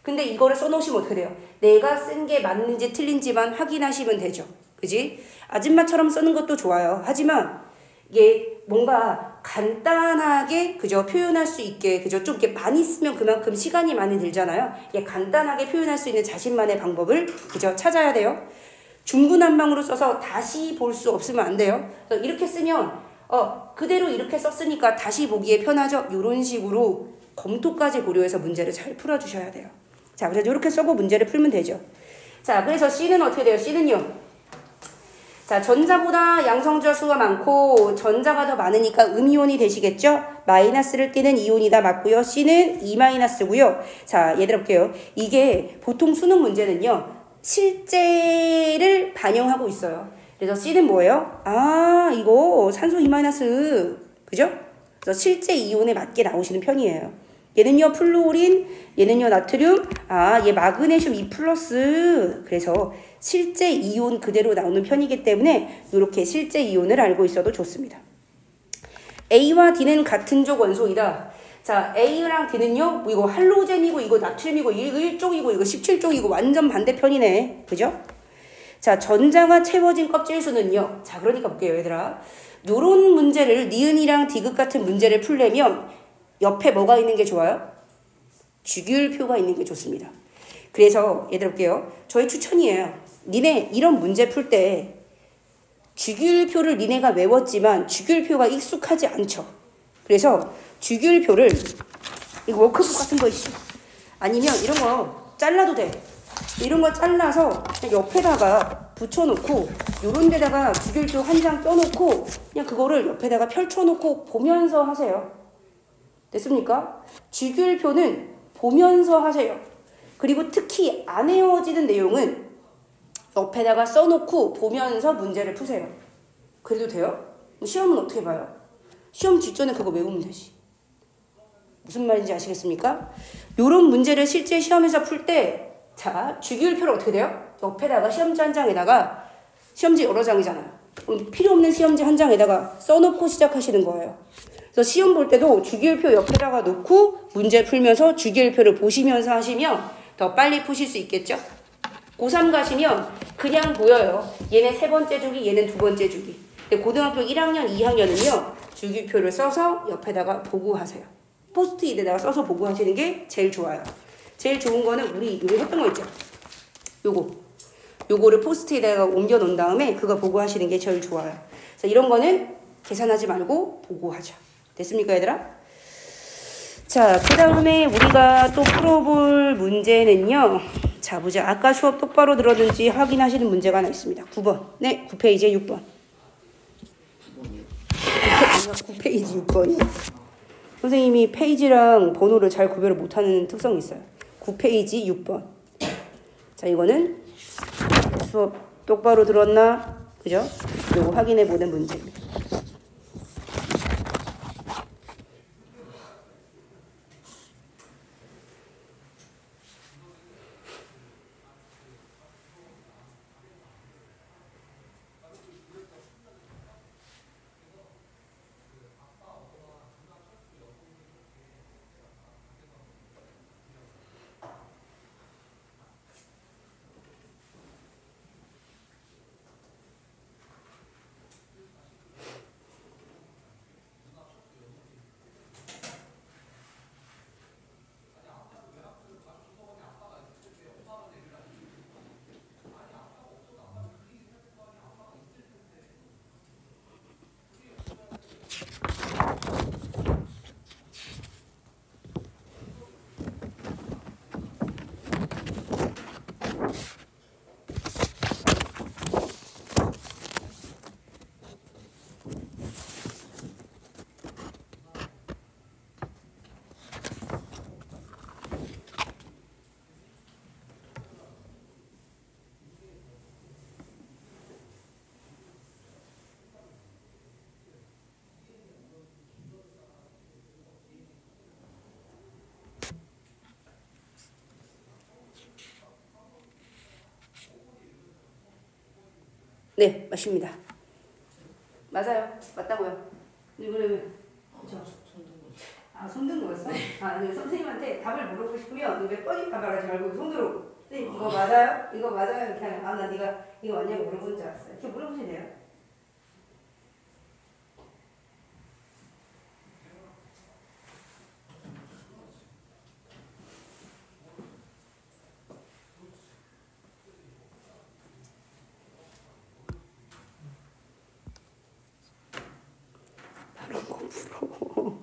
근데 이거를 써놓으시면 어떻게 돼요? 내가 쓴 게 맞는지 틀린지만 확인하시면 되죠. 그지? 아줌마처럼 쓰는 것도 좋아요. 하지만 이게 뭔가 간단하게 그죠? 표현할 수 있게 그죠? 좀 이렇게 많이 쓰면 그만큼 시간이 많이 들잖아요. 이게 간단하게 표현할 수 있는 자신만의 방법을 그죠? 찾아야 돼요. 중구난방으로 써서 다시 볼 수 없으면 안 돼요. 그래서 이렇게 쓰면 그대로 이렇게 썼으니까 다시 보기에 편하죠. 이런 식으로 검토까지 고려해서 문제를 잘 풀어주셔야 돼요. 자, 그래서 이렇게 써고 문제를 풀면 되죠. 자, 그래서 C는 어떻게 돼요? C는요. 자, 전자보다 양성자 수가 많고 전자가 더 많으니까 음이온이 되시겠죠? 마이너스를 띠는 이온이다 맞고요. C는 2-고요. 자, 얘들아 볼게요. 이게 보통 수능 문제는요. 실제를 반영하고 있어요. 그래서 C는 뭐예요? 이거 산소 2-. 그죠? 그래서 실제 이온에 맞게 나오시는 편이에요. 얘는요, 플루오린, 얘는요, 나트륨, 얘 마그네슘 2+. 그래서 실제 이온 그대로 나오는 편이기 때문에 이렇게 실제 이온을 알고 있어도 좋습니다. A와 D는 같은 족 원소이다. 자, A랑 D는요, 이거 할로젠이고, 이거 나트륨이고, 이거 1쪽이고, 이거 17쪽이고, 완전 반대편이네. 그죠? 자, 전자가 채워진 껍질수는요. 자, 그러니까 볼게요, 얘들아. 요런 문제를, 니은이랑 디귿 같은 문제를 풀려면, 옆에 뭐가 있는 게 좋아요? 주기율표가 있는 게 좋습니다. 그래서, 얘들아 볼게요. 저의 추천이에요. 니네, 이런 문제 풀 때, 주기율표를 니네가 외웠지만, 주기율표가 익숙하지 않죠. 그래서, 주기율표를 이거 워크북 같은 거 있죠. 아니면 이런 거 잘라도 돼. 이런 거 잘라서 그냥 옆에다가 붙여놓고 요런 데다가 주기율표 한 장 껴놓고 그냥 그거를 옆에다가 펼쳐놓고 보면서 하세요. 됐습니까? 주기율표는 보면서 하세요. 그리고 특히 안 외워지는 내용은 옆에다가 써놓고 보면서 문제를 푸세요. 그래도 돼요? 시험은 어떻게 봐요? 시험 직전에 그거 외우면 되지. 무슨 말인지 아시겠습니까? 요런 문제를 실제 시험에서 풀 때, 자, 주기율표를 어떻게 돼요? 옆에다가 시험지 한 장에다가, 시험지 여러 장이잖아요. 필요 없는 시험지 한 장에다가 써놓고 시작하시는 거예요. 그래서 시험 볼 때도 주기율표 옆에다가 놓고 문제 풀면서 주기율표를 보시면서 하시면 더 빨리 푸실 수 있겠죠? 고3 가시면 그냥 보여요. 얘네 세 번째 주기, 얘는 두 번째 주기. 근데 고등학교 1학년, 2학년은요, 주기표를 써서 옆에다가 보고하세요. 포스트잇에다가 써서 보고하시는 게 제일 좋아요. 제일 좋은 거는 우리 이거 했던 거 있죠? 요거를 포스트에다가 옮겨 놓은 다음에 그거 보고 하시는 게 제일 좋아요. 그래서 이런 거는 계산하지 말고 보고 하자. 됐습니까, 얘들아? 자, 그 다음에 우리가 또 풀어볼 문제는요. 자, 보자. 아까 수업 똑바로 들었는지 확인하시는 문제가 하나 있습니다. 9번. 네, 9페이지에 6번. 9페이지 6번이. 선생님이 페이지랑 번호를 잘 구별을 못하는 특성이 있어요. 9페이지 6번. 자, 이거는 수업 똑바로 들었나? 그죠? 요거 확인해 보는 문제입니다. 네, 맞습니다. 맞아요. 맞다고요. 이번에는 그렇죠. 손든 거였어? 아, 네, 선생님한테 답을 물어보고 싶으면 몇 번이 답을하지 말고 손으로. 선생님 이거 맞아요? 이거 맞아요? 이렇게 하면 나 네가 이거 맞냐고 물어보는 줄 알았어요. 이렇게 물어보시면 돼요. 바로 공부로.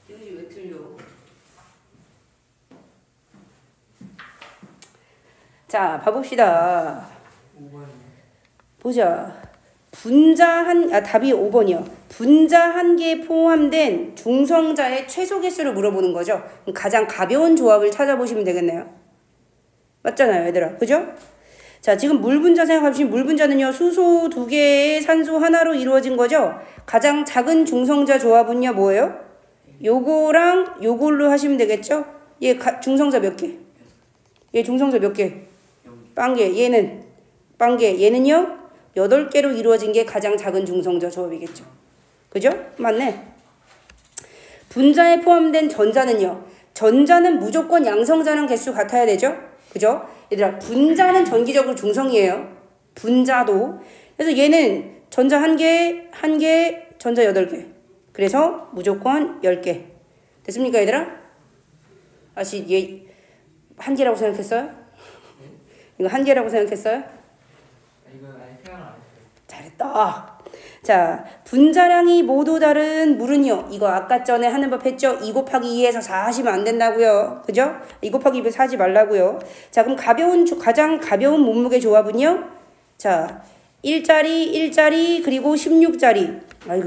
이것이 왜 틀려? 자, 봐봅시다. 5번이요. 보자. 답이 5번이요. 분자 한 개에 포함된 중성자의 최소 개수를 물어보는 거죠. 그럼 가장 가벼운 조합을 찾아보시면 되겠네요. 맞잖아요, 얘들아. 그죠? 자, 지금 물분자 생각해보시면 물분자는요, 수소 2개에 산소 하나로 이루어진 거죠. 가장 작은 중성자 조합은요, 뭐예요? 요거랑 요걸로 하시면 되겠죠? 얘 중성자 몇 개? 얘 중성자 몇 개? 빵개. 얘는 빵개. 얘는요, 8개로 이루어진 게 가장 작은 중성자 조합이겠죠. 그죠? 맞네. 분자에 포함된 전자는요. 전자는 무조건 양성자랑 개수 같아야 되죠? 그죠? 얘들아, 분자는 전기적으로 중성이에요. 분자도. 그래서 얘는 전자 1개, 전자 8개. 그래서 무조건 10개. 됐습니까, 얘들아? 아시, 얘 1개라고 생각했어요? 이거 1개라고 생각했어요? 이거 아예 생각 안 했어요. 잘했다. 자, 분자량이 모두 다른 물은요. 이거 아까 전에 하는 법 했죠? 2 곱하기 2에서 4 하시면 안 된다고요. 그죠? 2 곱하기 2에서 4 하지 말라고요. 자, 그럼 가장 가벼운 몸무게 조합은요. 자, 1짜리, 그리고 16짜리. 아이고,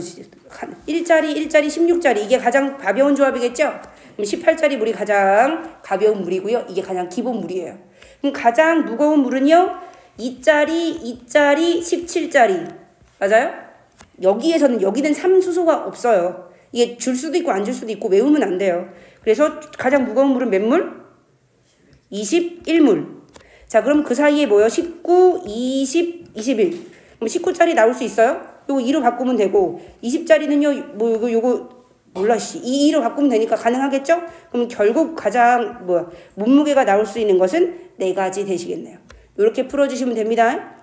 1짜리, 16짜리. 이게 가장 가벼운 조합이겠죠? 그럼 18짜리 물이 가장 가벼운 물이고요. 이게 가장 기본 물이에요. 그럼 가장 무거운 물은요. 2짜리, 17짜리. 맞아요? 여기는 3수소가 없어요. 이게 줄 수도 있고 안 줄 수도 있고 외우면 안 돼요. 그래서 가장 무거운 물은 몇 물? 21물. 자, 그럼 그 사이에 뭐요? 19, 20, 21. 그럼 19짜리 나올 수 있어요? 요거 2로 바꾸면 되고 20짜리는요. 뭐 요거 몰라 씨. 2로 바꾸면 되니까 가능하겠죠? 그럼 결국 가장 몸무게가 나올 수 있는 것은 4가지 되시겠네요. 이렇게 풀어주시면 됩니다.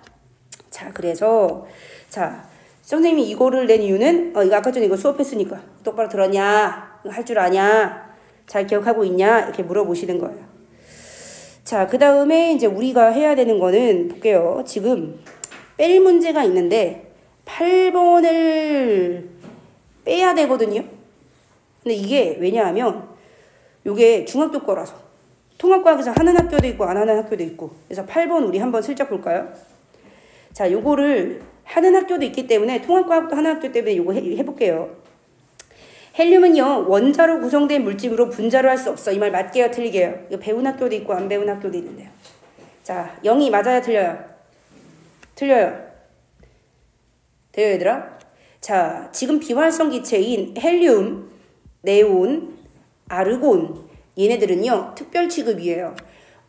자, 그래서 자, 선생님이 이거를 낸 이유는 이거 아까 전에 이거 수업했으니까 똑바로 들었냐? 할 줄 아냐? 잘 기억하고 있냐? 이렇게 물어보시는 거예요. 자, 그 다음에 이제 우리가 해야 되는 거는 볼게요. 지금 뺄 문제가 있는데 8번을 빼야 되거든요. 근데 이게 왜냐하면 요게 중학교 거라서 통합과학에서 하는 학교도 있고 안 하는 학교도 있고 그래서 8번 우리 한번 슬쩍 볼까요? 자, 요거를 하는 학교도 있기 때문에 통합과학도 하는 학교 때문에 요거 해볼게요. 헬륨은요 원자로 구성된 물질으로 분자로 할 수 없어. 이 말 맞게요 틀리게요? 이거 배운 학교도 있고 안 배운 학교도 있는데요. 자, 0이 맞아요 틀려요? 틀려요. 돼요 얘들아? 자, 지금 비활성 기체인 헬륨, 네온, 아르곤 얘네들은요 특별 취급이에요.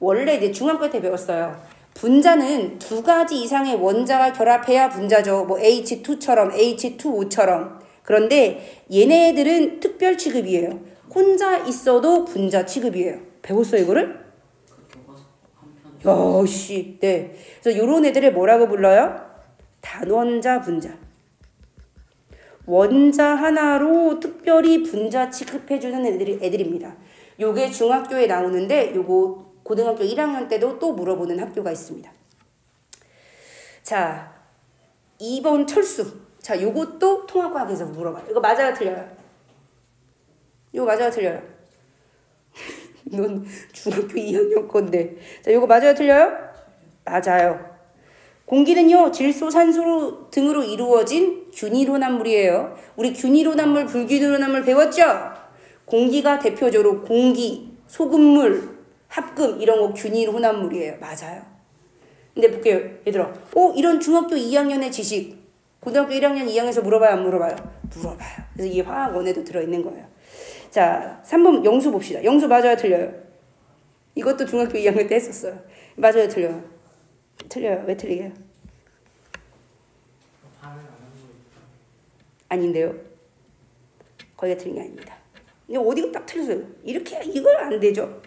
원래 이제 중학교 때 배웠어요. 분자는 2가지 이상의 원자가 결합해야 분자죠. 뭐 H2처럼 H2O처럼. 그런데 얘네들은 특별 취급이에요. 혼자 있어도 분자 취급이에요. 배웠어요 이거를? 야씨, 네. 그래서 요런 애들을 뭐라고 불러요? 단원자 분자. 원자 하나로 특별히 분자 취급해주는 애들입니다. 요게 중학교에 나오는데 요거 고등학교 1학년 때도 또 물어보는 학교가 있습니다. 자, 2번 철수. 자, 요것도 통합과학에서 물어봐요. 이거 맞아요 틀려요? 이거 맞아요 틀려요? 넌 중학교 2학년 건데. 자, 요거 맞아요 틀려요? 맞아요. 공기는요 질소, 산소 등으로 이루어진 균일혼합물이에요. 우리 균일혼합물, 불균일혼합물 배웠죠? 공기가 대표적으로 공기, 소금물, 합금 이런 거 균일혼합물이에요. 맞아요. 근데 볼게요 얘들아. 이런 중학교 2학년의 지식 고등학교 1학년, 2학년에서 물어봐요 안 물어봐요? 물어봐요. 그래서 이게 화학원에도 들어있는 거예요. 자, 3번 영수 봅시다. 영수 맞아요 틀려요? 이것도 중학교 2학년 때 했었어요. 맞아요 틀려요? 틀려요. 왜 틀리게요? 아닌데요. 거기가 틀린 게 아닙니다. 근데 어디가 딱 틀렸어요. 이렇게 이걸 안 되죠.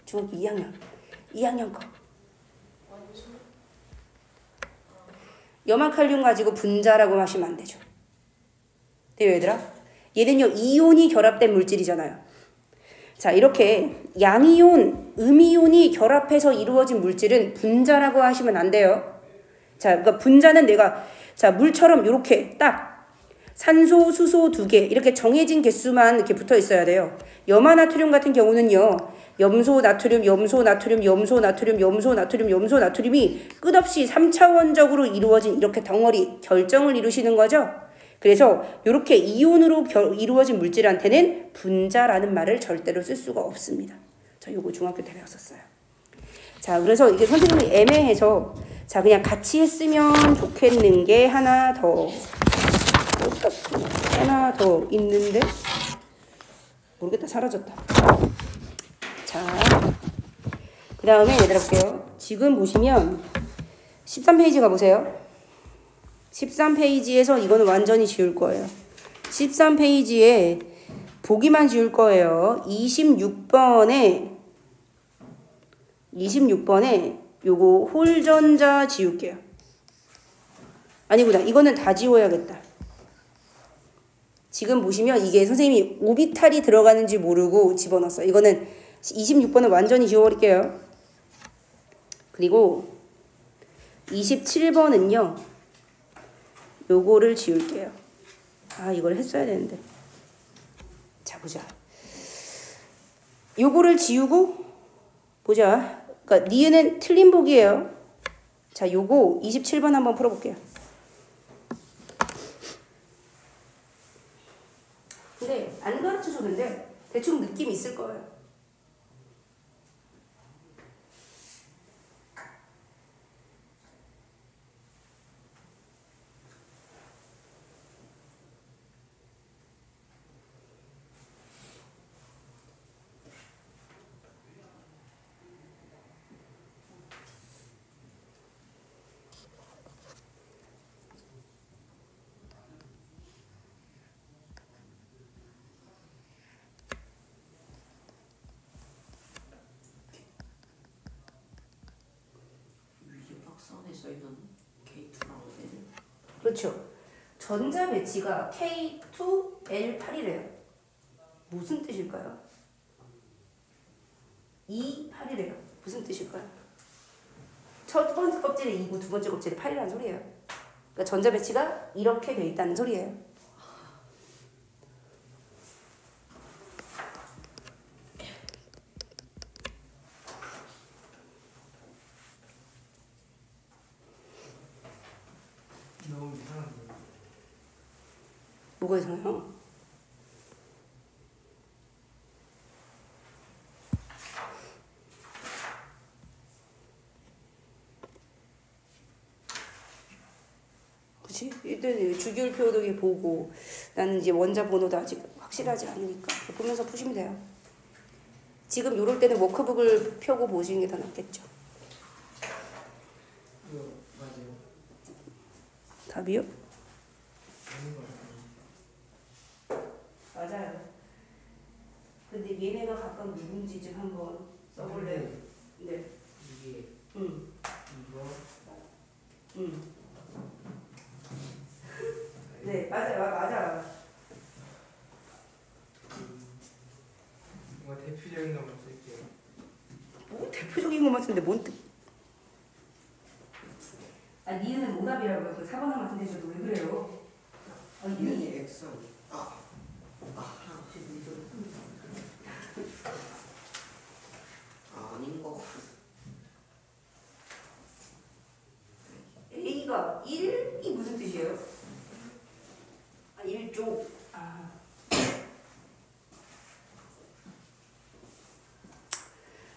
중학교 2학년 거. 염화칼륨 가지고 분자라고 하시면 안 되죠. 돼요 얘들아? 얘는요 이온이 결합된 물질이잖아요. 자, 이렇게 양이온, 음이온이 결합해서 이루어진 물질은 분자라고 하시면 안 돼요. 자, 그러니까 분자는 자, 물처럼 이렇게 딱 산소, 수소 2개 이렇게 정해진 개수만 이렇게 붙어 있어야 돼요. 염화나트륨 같은 경우는요. 염소, 나트륨, 염소, 나트륨, 염소, 나트륨, 염소, 나트륨, 염소, 나트륨이 끝없이 3차원적으로 이루어진 이렇게 덩어리, 결정을 이루시는 거죠. 그래서 이렇게 이온으로 이루어진 물질한테는 분자라는 말을 절대로 쓸 수가 없습니다. 저 요거 중학교 때 배웠었어요. 자, 그래서 이게 선생님이 애매해서 자, 그냥 같이 했으면 좋겠는 게 하나 더 있는데 모르겠다. 사라졌다. 자, 그 다음에 얘들아 볼게요. 지금 보시면 13페이지 가보세요. 13페이지에서 이거는 완전히 지울 거예요. 13페이지에 보기만 지울 거예요. 26번에 요거 홀전자 지울게요. 아니구나. 이거는 다 지워야겠다. 지금 보시면 이게 선생님이 오비탈이 들어가는지 모르고 집어넣었어요. 이거는 26번은 완전히 지워버릴게요. 그리고 27번은요. 요거를 지울게요. 이걸 했어야 되는데. 자, 보자. 요거를 지우고 보자. 그러니까 니은은 틀린 복이에요. 자, 요거 27번 한번 풀어볼게요. 근데 안 가르쳐줬는데 대충 느낌이 있을 거예요. 앞에 써있는 K2랑 L. 그렇죠. 전자 배치가 K2L8이래요. 무슨 뜻일까요? 2, 8이래요. 무슨 뜻일까요? 첫 번째 껍질에 2고 두 번째 껍질에 8이라는 소리예요. 그러니까 전자 배치가 이렇게 돼 있다는 소리예요. 너무 이상한데. 뭐가 이상해요? 그치? 일단 주기율표도 이렇게 보고 나는 이제 원자 번호도 아직 확실하지 않으니까 보면서 푸시면 돼요. 지금 요럴 때는 워크북을 펴고 보시는 게 더 낫겠죠. 이거 맞아요. 답이요? 아닌 것 같아요. 맞아요. 근데 얘네가 각각 누군지 좀 한번 써볼래요? 네. 이게 응. 이거 응. 네, 맞아요. 맞아. 이거 대표적인 것만 쓸게요. 뭐 대표적인 것만 쓰는데 뭔 뜻? 아, 니은은 오답이라고요. 그 4번 하면 안 되셔도 왜 그래요? 아, N이 X. 아닌 거. A가 1이 무슨 뜻이에요? 아, 1조. 아.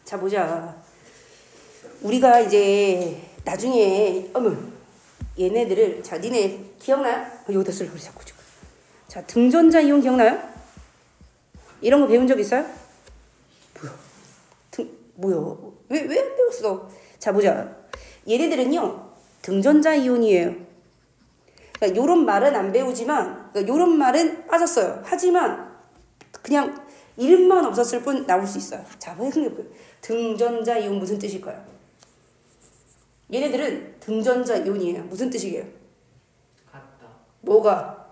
자, 보자. 우리가 이제 나중에 얘네들을 자, 니네 기억나요? 여기다 쓸 거리 자꾸 지금. 자, 등전자 이온 기억나요? 이런 거 배운 적 있어요? 뭐야? 왜 안 배웠어? 자, 보자. 얘네들은요, 등전자 이온이에요. 그러니까 요런 말은 안 배우지만, 그러니까 요런 말은 빠졌어요. 하지만, 그냥 이름만 없었을 뿐 나올 수 있어요. 자, 생각해보세요. 등전자 이온 무슨 뜻일까요? 얘네들은 등전자 이온이에요. 무슨 뜻이게요? 같다. 뭐가?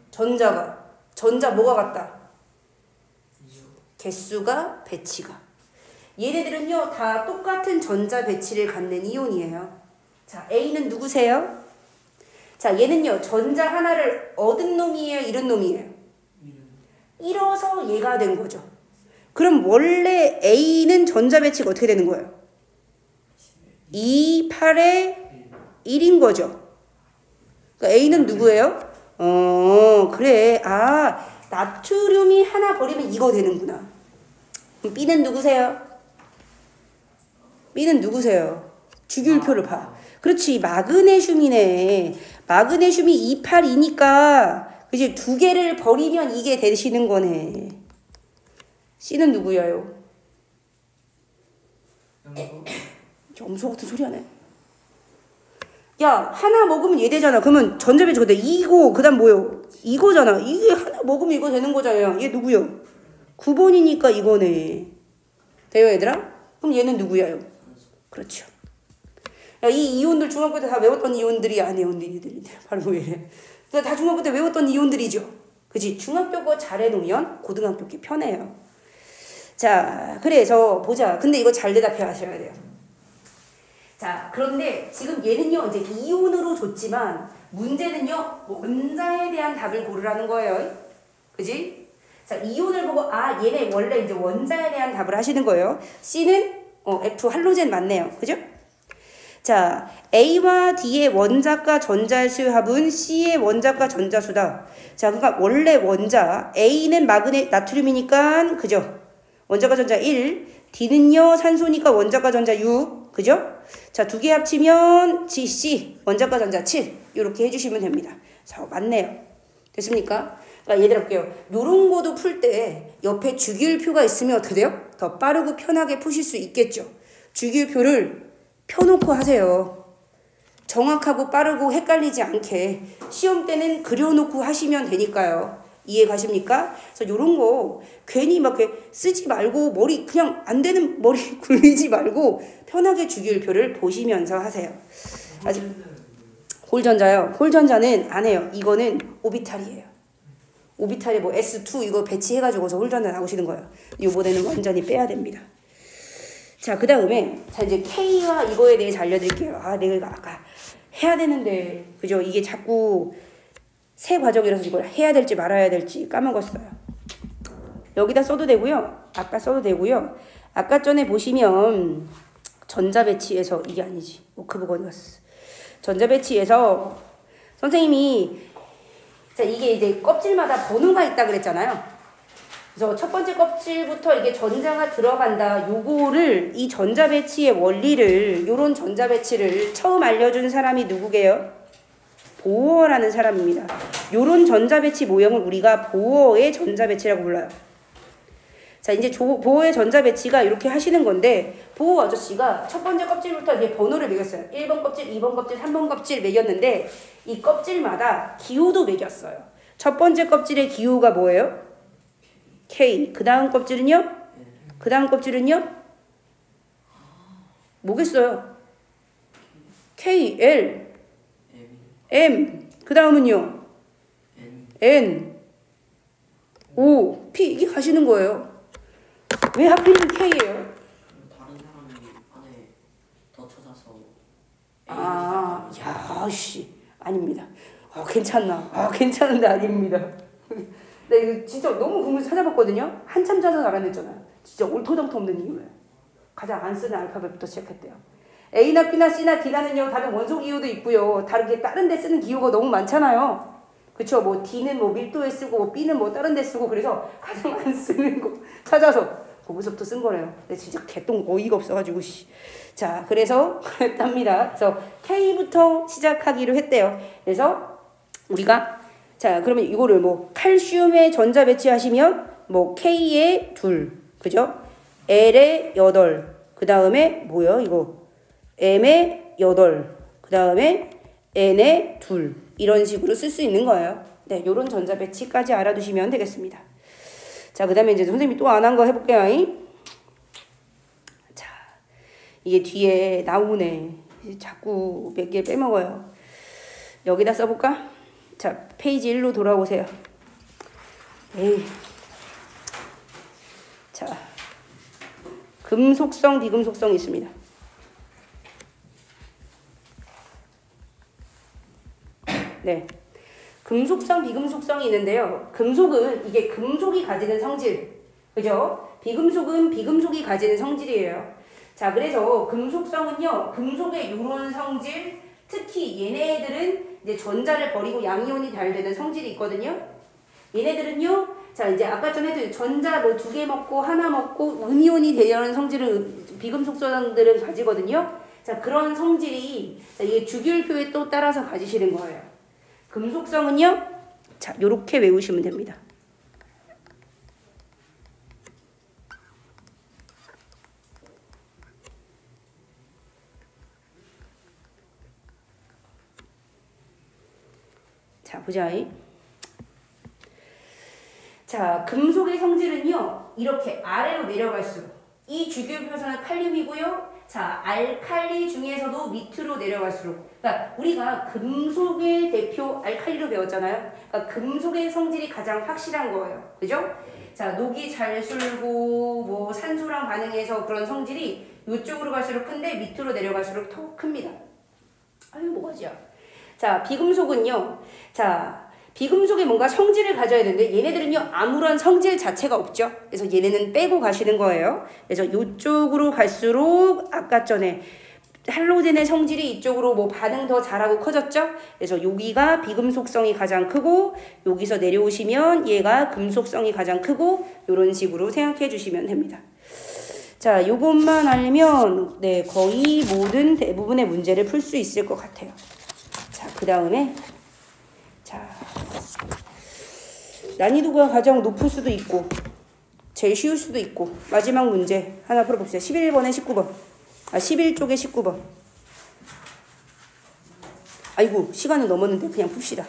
전자. 전자 뭐가 같다? 이유. 개수가 배치가. 얘네들은요 다 똑같은 전자 배치를 갖는 이온이에요. 자, A는 누구세요? 자, 얘는요 전자 하나를 얻은 놈이에요, 잃은 놈이에요? 잃어서 얘가 된 거죠. 그럼 원래 A는 전자 배치가 어떻게 되는 거예요? 2, 8에 1인 거죠. 그러니까 A는 누구예요? 그래. 아, 나트륨이 하나 버리면 이거 되는구나. 그럼 B는 누구세요? B는 누구세요? 주기율표를 봐. 그렇지, 마그네슘이네. 마그네슘이 28이니까 그치, 두 개를 버리면 이게 되시는 거네. C는 누구예요? 염소. 염소 같은 소리 하네. 야, 하나 먹으면 얘 되잖아. 그러면 전자배치 근데 이거 그다음 뭐요? 이거잖아. 이게 하나 먹으면 이거 되는 거잖아요. 얘 누구요? 9번이니까 이거네. 돼요, 얘들아? 그럼 얘는 누구야요? 그렇죠. 야, 이 이온들 중학교 때 다 외웠던 이온들이 아니에요. 얘들이 바로 왜? 다 중학교 때 외웠던 이온들이죠. 그치? 중학교 거 잘해놓으면 고등학교 게 편해요. 자, 그래서 보자. 근데 이거 잘 대답해 하셔야 돼요. 자, 그런데 지금 얘는요 이제 이온으로 줬지만 문제는요 원자에 대한 답을 고르라는 거예요. 그지? 자, 이온을 보고 아 얘네 원래 이제 원자에 대한 답을 하시는 거예요. C는 F 할로젠 맞네요. 그죠? 자, A와 D의 원자과 전자의 수합은 C의 원자과 전자수다. 자, 그러니까 원래 원자 A는 나트륨이니까 그죠? 원자과 전자 1, D는요 산소니까 원자과 전자 6, 그죠? 자, 두 개 합치면 GC 원자과 전자 7 이렇게 해주시면 됩니다. 자, 맞네요. 됐습니까? 그러니까 얘들아 볼게요. 요런 거도 풀 때 옆에 주기율표가 있으면 어떻게 돼요? 더 빠르고 편하게 푸실 수 있겠죠. 주기율표를 펴놓고 하세요. 정확하고 빠르고 헷갈리지 않게 시험 때는 그려놓고 하시면 되니까요. 이해 가십니까? 그래서 요런 거 괜히 막 이렇게 쓰지 말고 머리 그냥 안 되는 머리 굴리지 말고 편하게 주기율표를 보시면서 하세요. 아직 홀전자요. 홀전자는 안 해요. 이거는 오비탈이에요. 오비탈에 뭐 S2 이거 배치해가지고서 홀전자 나오시는 거예요. 이번에는 완전히 빼야 됩니다. 자, 그 다음에 자 이제 K와 이거에 대해서 알려드릴게요. 아, 내가 아까 해야 되는데 그죠? 이게 자꾸 새 과정이라서 이걸 해야 될지 말아야 될지 까먹었어요. 여기다 써도 되고요. 아까 써도 되고요. 아까 전에 보시면 전자 배치에서 이게 아니지. 워크북 어디 갔어? 전자 배치에서 선생님이 자 이게 이제 껍질마다 번호가 있다 그랬잖아요. 그래서 첫 번째 껍질부터 이게 전자가 들어간다. 요거를 이 전자 배치의 원리를 요런 전자 배치를 처음 알려준 사람이 누구게요? 보어라는 사람입니다. 요런 전자 배치 모형을 우리가 보어의 전자 배치라고 불러요. 자 이제 보어의 전자 배치가 이렇게 하시는 건데 보어 아저씨가 첫 번째 껍질부터 이제 번호를 매겼어요. 1번 껍질, 2번 껍질, 3번 껍질 매겼는데 이 껍질마다 기호도 매겼어요. 첫 번째 껍질의 기호가 뭐예요? K. 그 다음 껍질은요? 그 다음 껍질은요? 뭐겠어요? K, L, M. 그 다음은요? N, O, P. 이게 가시는 거예요. 왜 하필이면 K예요? 다른 사람이 안에 더 찾아서 아, 야, 씨. 아닙니다. 괜찮나? 괜찮은데 아닙니다. 나 이거 진짜 너무 궁금해서 찾아봤거든요. 한참 찾아서 알아냈잖아요. 진짜 올토정토 없는 이유예요. 가장 안 쓰는 알파벳부터 시작했대요. A나 B나 C나 D나는요, 다른 원소 기호도 있고요. 다르게 다른 데 쓰는 기호가 너무 많잖아요. 그쵸? 뭐 D는 뭐 밀도에 쓰고, 뭐 B는 뭐 다른 데 쓰고, 그래서 가장 안 쓰는 거 찾아서 거기서부터 쓴 거래요. 근데 진짜 개똥 어이가 없어가지고, 씨. 자, 그래서 그랬답니다. 그래서 K부터 시작하기로 했대요. 그래서 우리가 자, 그러면 이거를 뭐 칼슘에 전자 배치하시면 뭐 K에 2, 그죠? L에 8, 그 다음에 뭐요? 이거 M에 8, 그 다음에 N에 2 이런 식으로 쓸 수 있는 거예요. 네, 요런 전자 배치까지 알아두시면 되겠습니다. 자, 그 다음에 이제 선생님이 또 안 한 거 해볼게요. 자, 이게 뒤에 나오네. 자꾸 몇 개 빼먹어요. 여기다 써볼까? 자, 페이지 1로 돌아오세요. 에이. 자, 금속성, 비금속성이 있습니다. 네. 금속성, 비금속성이 있는데요. 금속은 이게 금속이 가지는 성질. 그죠? 비금속은 비금속이 가지는 성질이에요. 자, 그래서 금속성은요. 금속의 요런 성질, 특히 얘네들은 이제 전자를 버리고 양이온이 잘 되는 성질이 있거든요. 얘네들은요. 자, 이제 아까 전에도 전자 뭐 2개 먹고 하나 먹고 음이온이 되려는 성질을 비금속성들은 가지거든요. 자, 그런 성질이 자, 이게 주기율표에 또 따라서 가지시는 거예요. 금속성은요. 자, 요렇게 외우시면 됩니다. 자, 보자. 자, 금속의 성질은요. 이렇게 아래로 내려갈수록 이 주기율표에서는 칼륨이고요. 자, 알칼리 중에서도 밑으로 내려갈수록 그러니까 우리가 금속의 대표 알칼리로 배웠잖아요. 그러니까 금속의 성질이 가장 확실한 거예요. 그죠? 자, 녹이 잘 술고 뭐 산소랑 반응해서 그런 성질이 이쪽으로 갈수록 큰데 밑으로 내려갈수록 더 큽니다. 아유, 뭐가지야. 자, 비금속은요. 자, 비금속에 뭔가 성질을 가져야 되는데 얘네들은요 아무런 성질 자체가 없죠. 그래서 얘네는 빼고 가시는 거예요. 그래서 이쪽으로 갈수록 아까 전에 할로젠의 성질이 이쪽으로 뭐 반응 더 잘하고 커졌죠. 그래서 여기가 비금속성이 가장 크고 여기서 내려오시면 얘가 금속성이 가장 크고 이런 식으로 생각해 주시면 됩니다. 자, 요것만 알면 네 거의 모든 대부분의 문제를 풀 수 있을 것 같아요. 자, 그 다음에 자, 난이도가 가장 높을 수도 있고 제일 쉬울 수도 있고 마지막 문제 하나 풀어봅시다. 11번에 19번 11쪽에 19번 아이고 시간은 넘었는데 그냥 풉시다.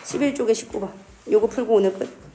11쪽에 19번 요거 풀고 오늘 끝.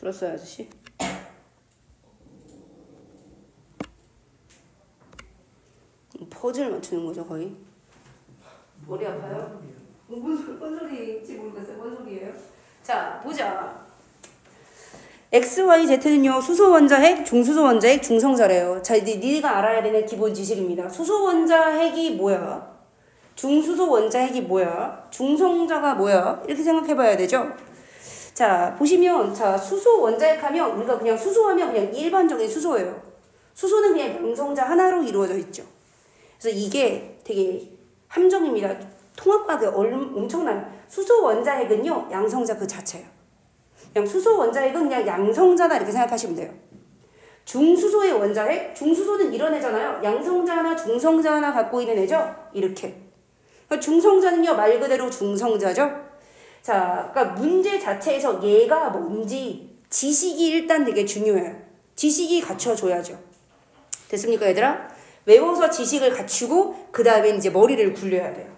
풀었어요, 아저씨? 퍼즐 맞추는 거죠, 거의? 머리 아파요? 뭔 소리인지 모르겠어요. 뭔 소리예요? 자, 보자. X, Y, Z는요, 수소 원자핵, 중수소 원자핵, 중성자래요. 자, 이제 네가 알아야 되는 기본 지식입니다. 수소 원자핵이 뭐야? 중수소 원자핵이 뭐야? 중성자가 뭐야? 이렇게 생각해 봐야 되죠? 자, 보시면, 자, 수소 원자핵 하면, 우리가 그냥 수소하면 그냥 일반적인 수소예요. 수소는 그냥 양성자 하나로 이루어져 있죠. 그래서 이게 되게 함정입니다. 통합과학이 엄청나요. 수소 원자핵은요, 양성자 그 자체예요. 그냥 수소 원자핵은 그냥 양성자다 이렇게 생각하시면 돼요. 중수소의 원자핵, 중수소는 이런 애잖아요. 양성자 하나, 중성자 하나 갖고 있는 애죠. 이렇게. 중성자는요, 말 그대로 중성자죠. 자, 그러니까 문제 자체에서 얘가 뭔지 지식이 일단 되게 중요해요. 지식이 갖춰줘야죠. 됐습니까, 얘들아? 외워서 지식을 갖추고 그 다음에 이제 머리를 굴려야 돼요.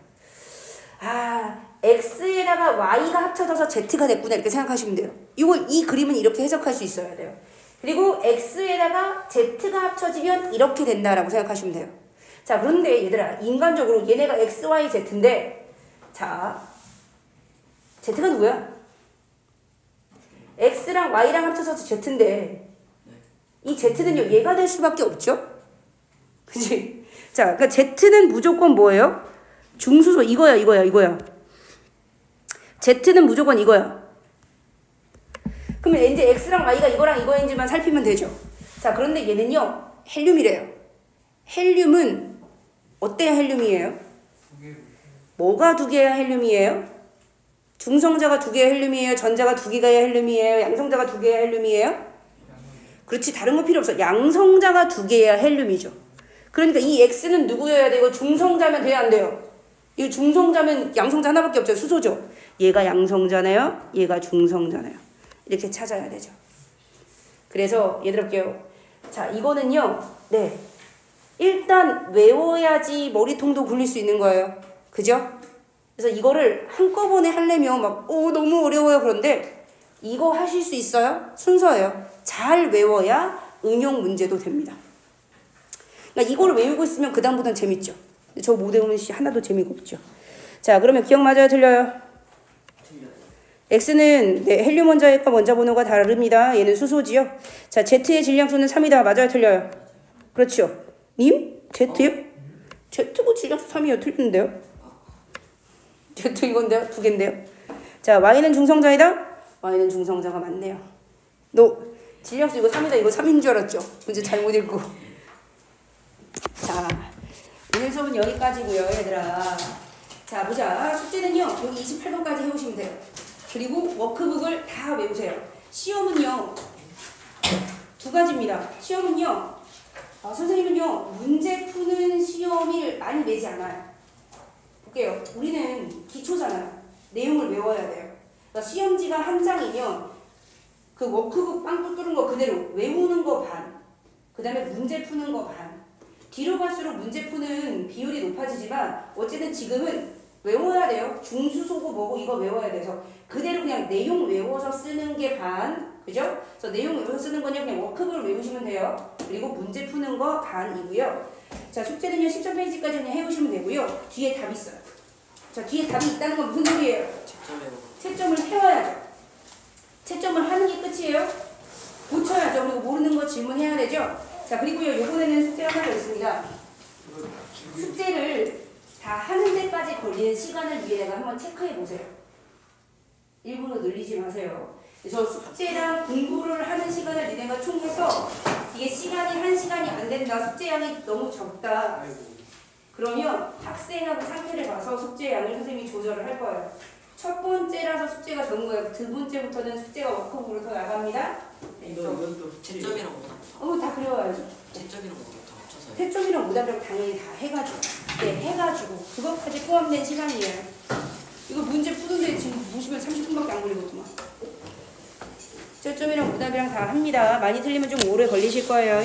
아, X에다가 Y가 합쳐져서 Z가 됐구나 이렇게 생각하시면 돼요. 이 그림은 이렇게 해석할 수 있어야 돼요. 그리고 X에다가 Z가 합쳐지면 이렇게 된다라고 생각하시면 돼요. 자, 그런데 얘들아, 인간적으로 얘네가 X, Y, Z인데, 자, Z가 누구야? X랑 Y랑 합쳐서 Z인데, 이 Z는요, 얘가 될 수밖에 없죠? 그치? 자, 그러니까 Z는 무조건 뭐예요? 중수소, 이거야. Z는 무조건 이거야. 그러면 이제 X랑 Y가 이거랑 이거인지만 살피면 되죠. 자, 그런데 얘는요, 헬륨이래요. 헬륨은, 어때야 헬륨이에요? 뭐가 두 개야 헬륨이에요? 중성자가 두 개야 헬륨이에요? 전자가 두 개가 헬륨이에요? 양성자가 두 개야 헬륨이에요? 그렇지, 다른 거 필요 없어. 양성자가 두 개야 헬륨이죠. 그러니까 이 X는 누구여야 돼? 이거 중성자면 돼야 안 돼요? 이 중성자면 양성자 하나밖에 없죠. 수소죠. 얘가 양성자네요. 얘가 중성자네요. 이렇게 찾아야 되죠. 그래서 얘들아 볼게요. 자, 이거는요. 네. 일단 외워야지 머리통도 굴릴 수 있는 거예요. 그죠? 그래서 이거를 한꺼번에 하려면 막 너무 어려워요. 그런데 이거 하실 수 있어요? 순서예요. 잘 외워야 응용 문제도 됩니다. 그러니까 이거를 외우고 있으면 그 다음보다는 재밌죠. 저 못 외우면 하나도 재미가 없죠. 자, 그러면 기억 맞아요? 틀려요? 틀려요. X는 네, 헬륨 원자핵과 원자 번호가 다릅니다. 얘는 수소지요. 자, Z의 질량수는 3이다. 맞아요? 틀려요? 그렇죠. 님? Z요? Z고 질량수 3이요. 틀리는데요? Z 이건데요? 두 개인데요? 자, Y는 중성자이다? Y는 중성자가 맞네요. 너 질량수 이거 3이다. 이거 3인 줄 알았죠? 문제 잘못 읽고. 자, 오늘 수업은 여기까지고요, 얘들아. 자, 보자. 숙제는요, 여기 28번까지 해오시면 돼요. 그리고 워크북을 다 외우세요. 시험은요, 두 가지입니다. 시험은요, 선생님은요, 문제 푸는 시험을 많이 내지 않아요. 볼게요. 우리는 기초잖아요. 내용을 외워야 돼요. 그러니까 시험지가 한 장이면 그 워크북 빵꾸 뚫은 거 그대로 외우는 거 반, 그 다음에 문제 푸는 거 반. 뒤로 갈수록 문제 푸는 비율이 높아지지만 어쨌든 지금은 외워야 돼요. 중수소고 뭐고 이거 외워야 돼서 그대로 그냥 내용 외워서 쓰는 게 반, 그죠? 그래서 내용 외워서 쓰는 거냐 그냥 워크북을 외우시면 돼요. 그리고 문제 푸는 거 반이고요. 자, 숙제는요 13페이지까지 그냥 해오시면 되고요. 뒤에 답이 있어요. 자, 뒤에 답이 있다는 건 무슨 소리예요? 채점을 해와야죠. 채점을 하는 게 끝이에요. 고쳐야죠. 그리고 모르는 거 질문해야 되죠. 자, 그리고요, 요번에는 숙제가 하나 있습니다. 숙제를 다 하는 데까지 걸리는 시간을 위해 내가 한번 체크해 보세요. 일부러 늘리지 마세요. 그래서 숙제랑 공부를 하는 시간을 니네가 총해서 이게 시간이 1시간이 안 된다, 숙제량이 너무 적다. 그러면 학생하고 상태를 봐서 숙제량을 선생님이 조절을 할 거예요. 첫 번째라서 숙제가 적은 거예요. 두 번째부터는 숙제가 워크북으로 더 나갑니다. 네, 채점이랑 오답. 다 그려와야죠. 채점이랑 오답 다 합쳐서요. 채점이랑 오답이랑 당연히 다 해가지고. 네, 해가지고. 그것까지 포함된 시간이에요. 이거 문제 푸는데 지금 보시면 30분밖에 안 걸리거든요. 채점이랑 오답이랑 다 합니다. 많이 틀리면 좀 오래 걸리실 거예요.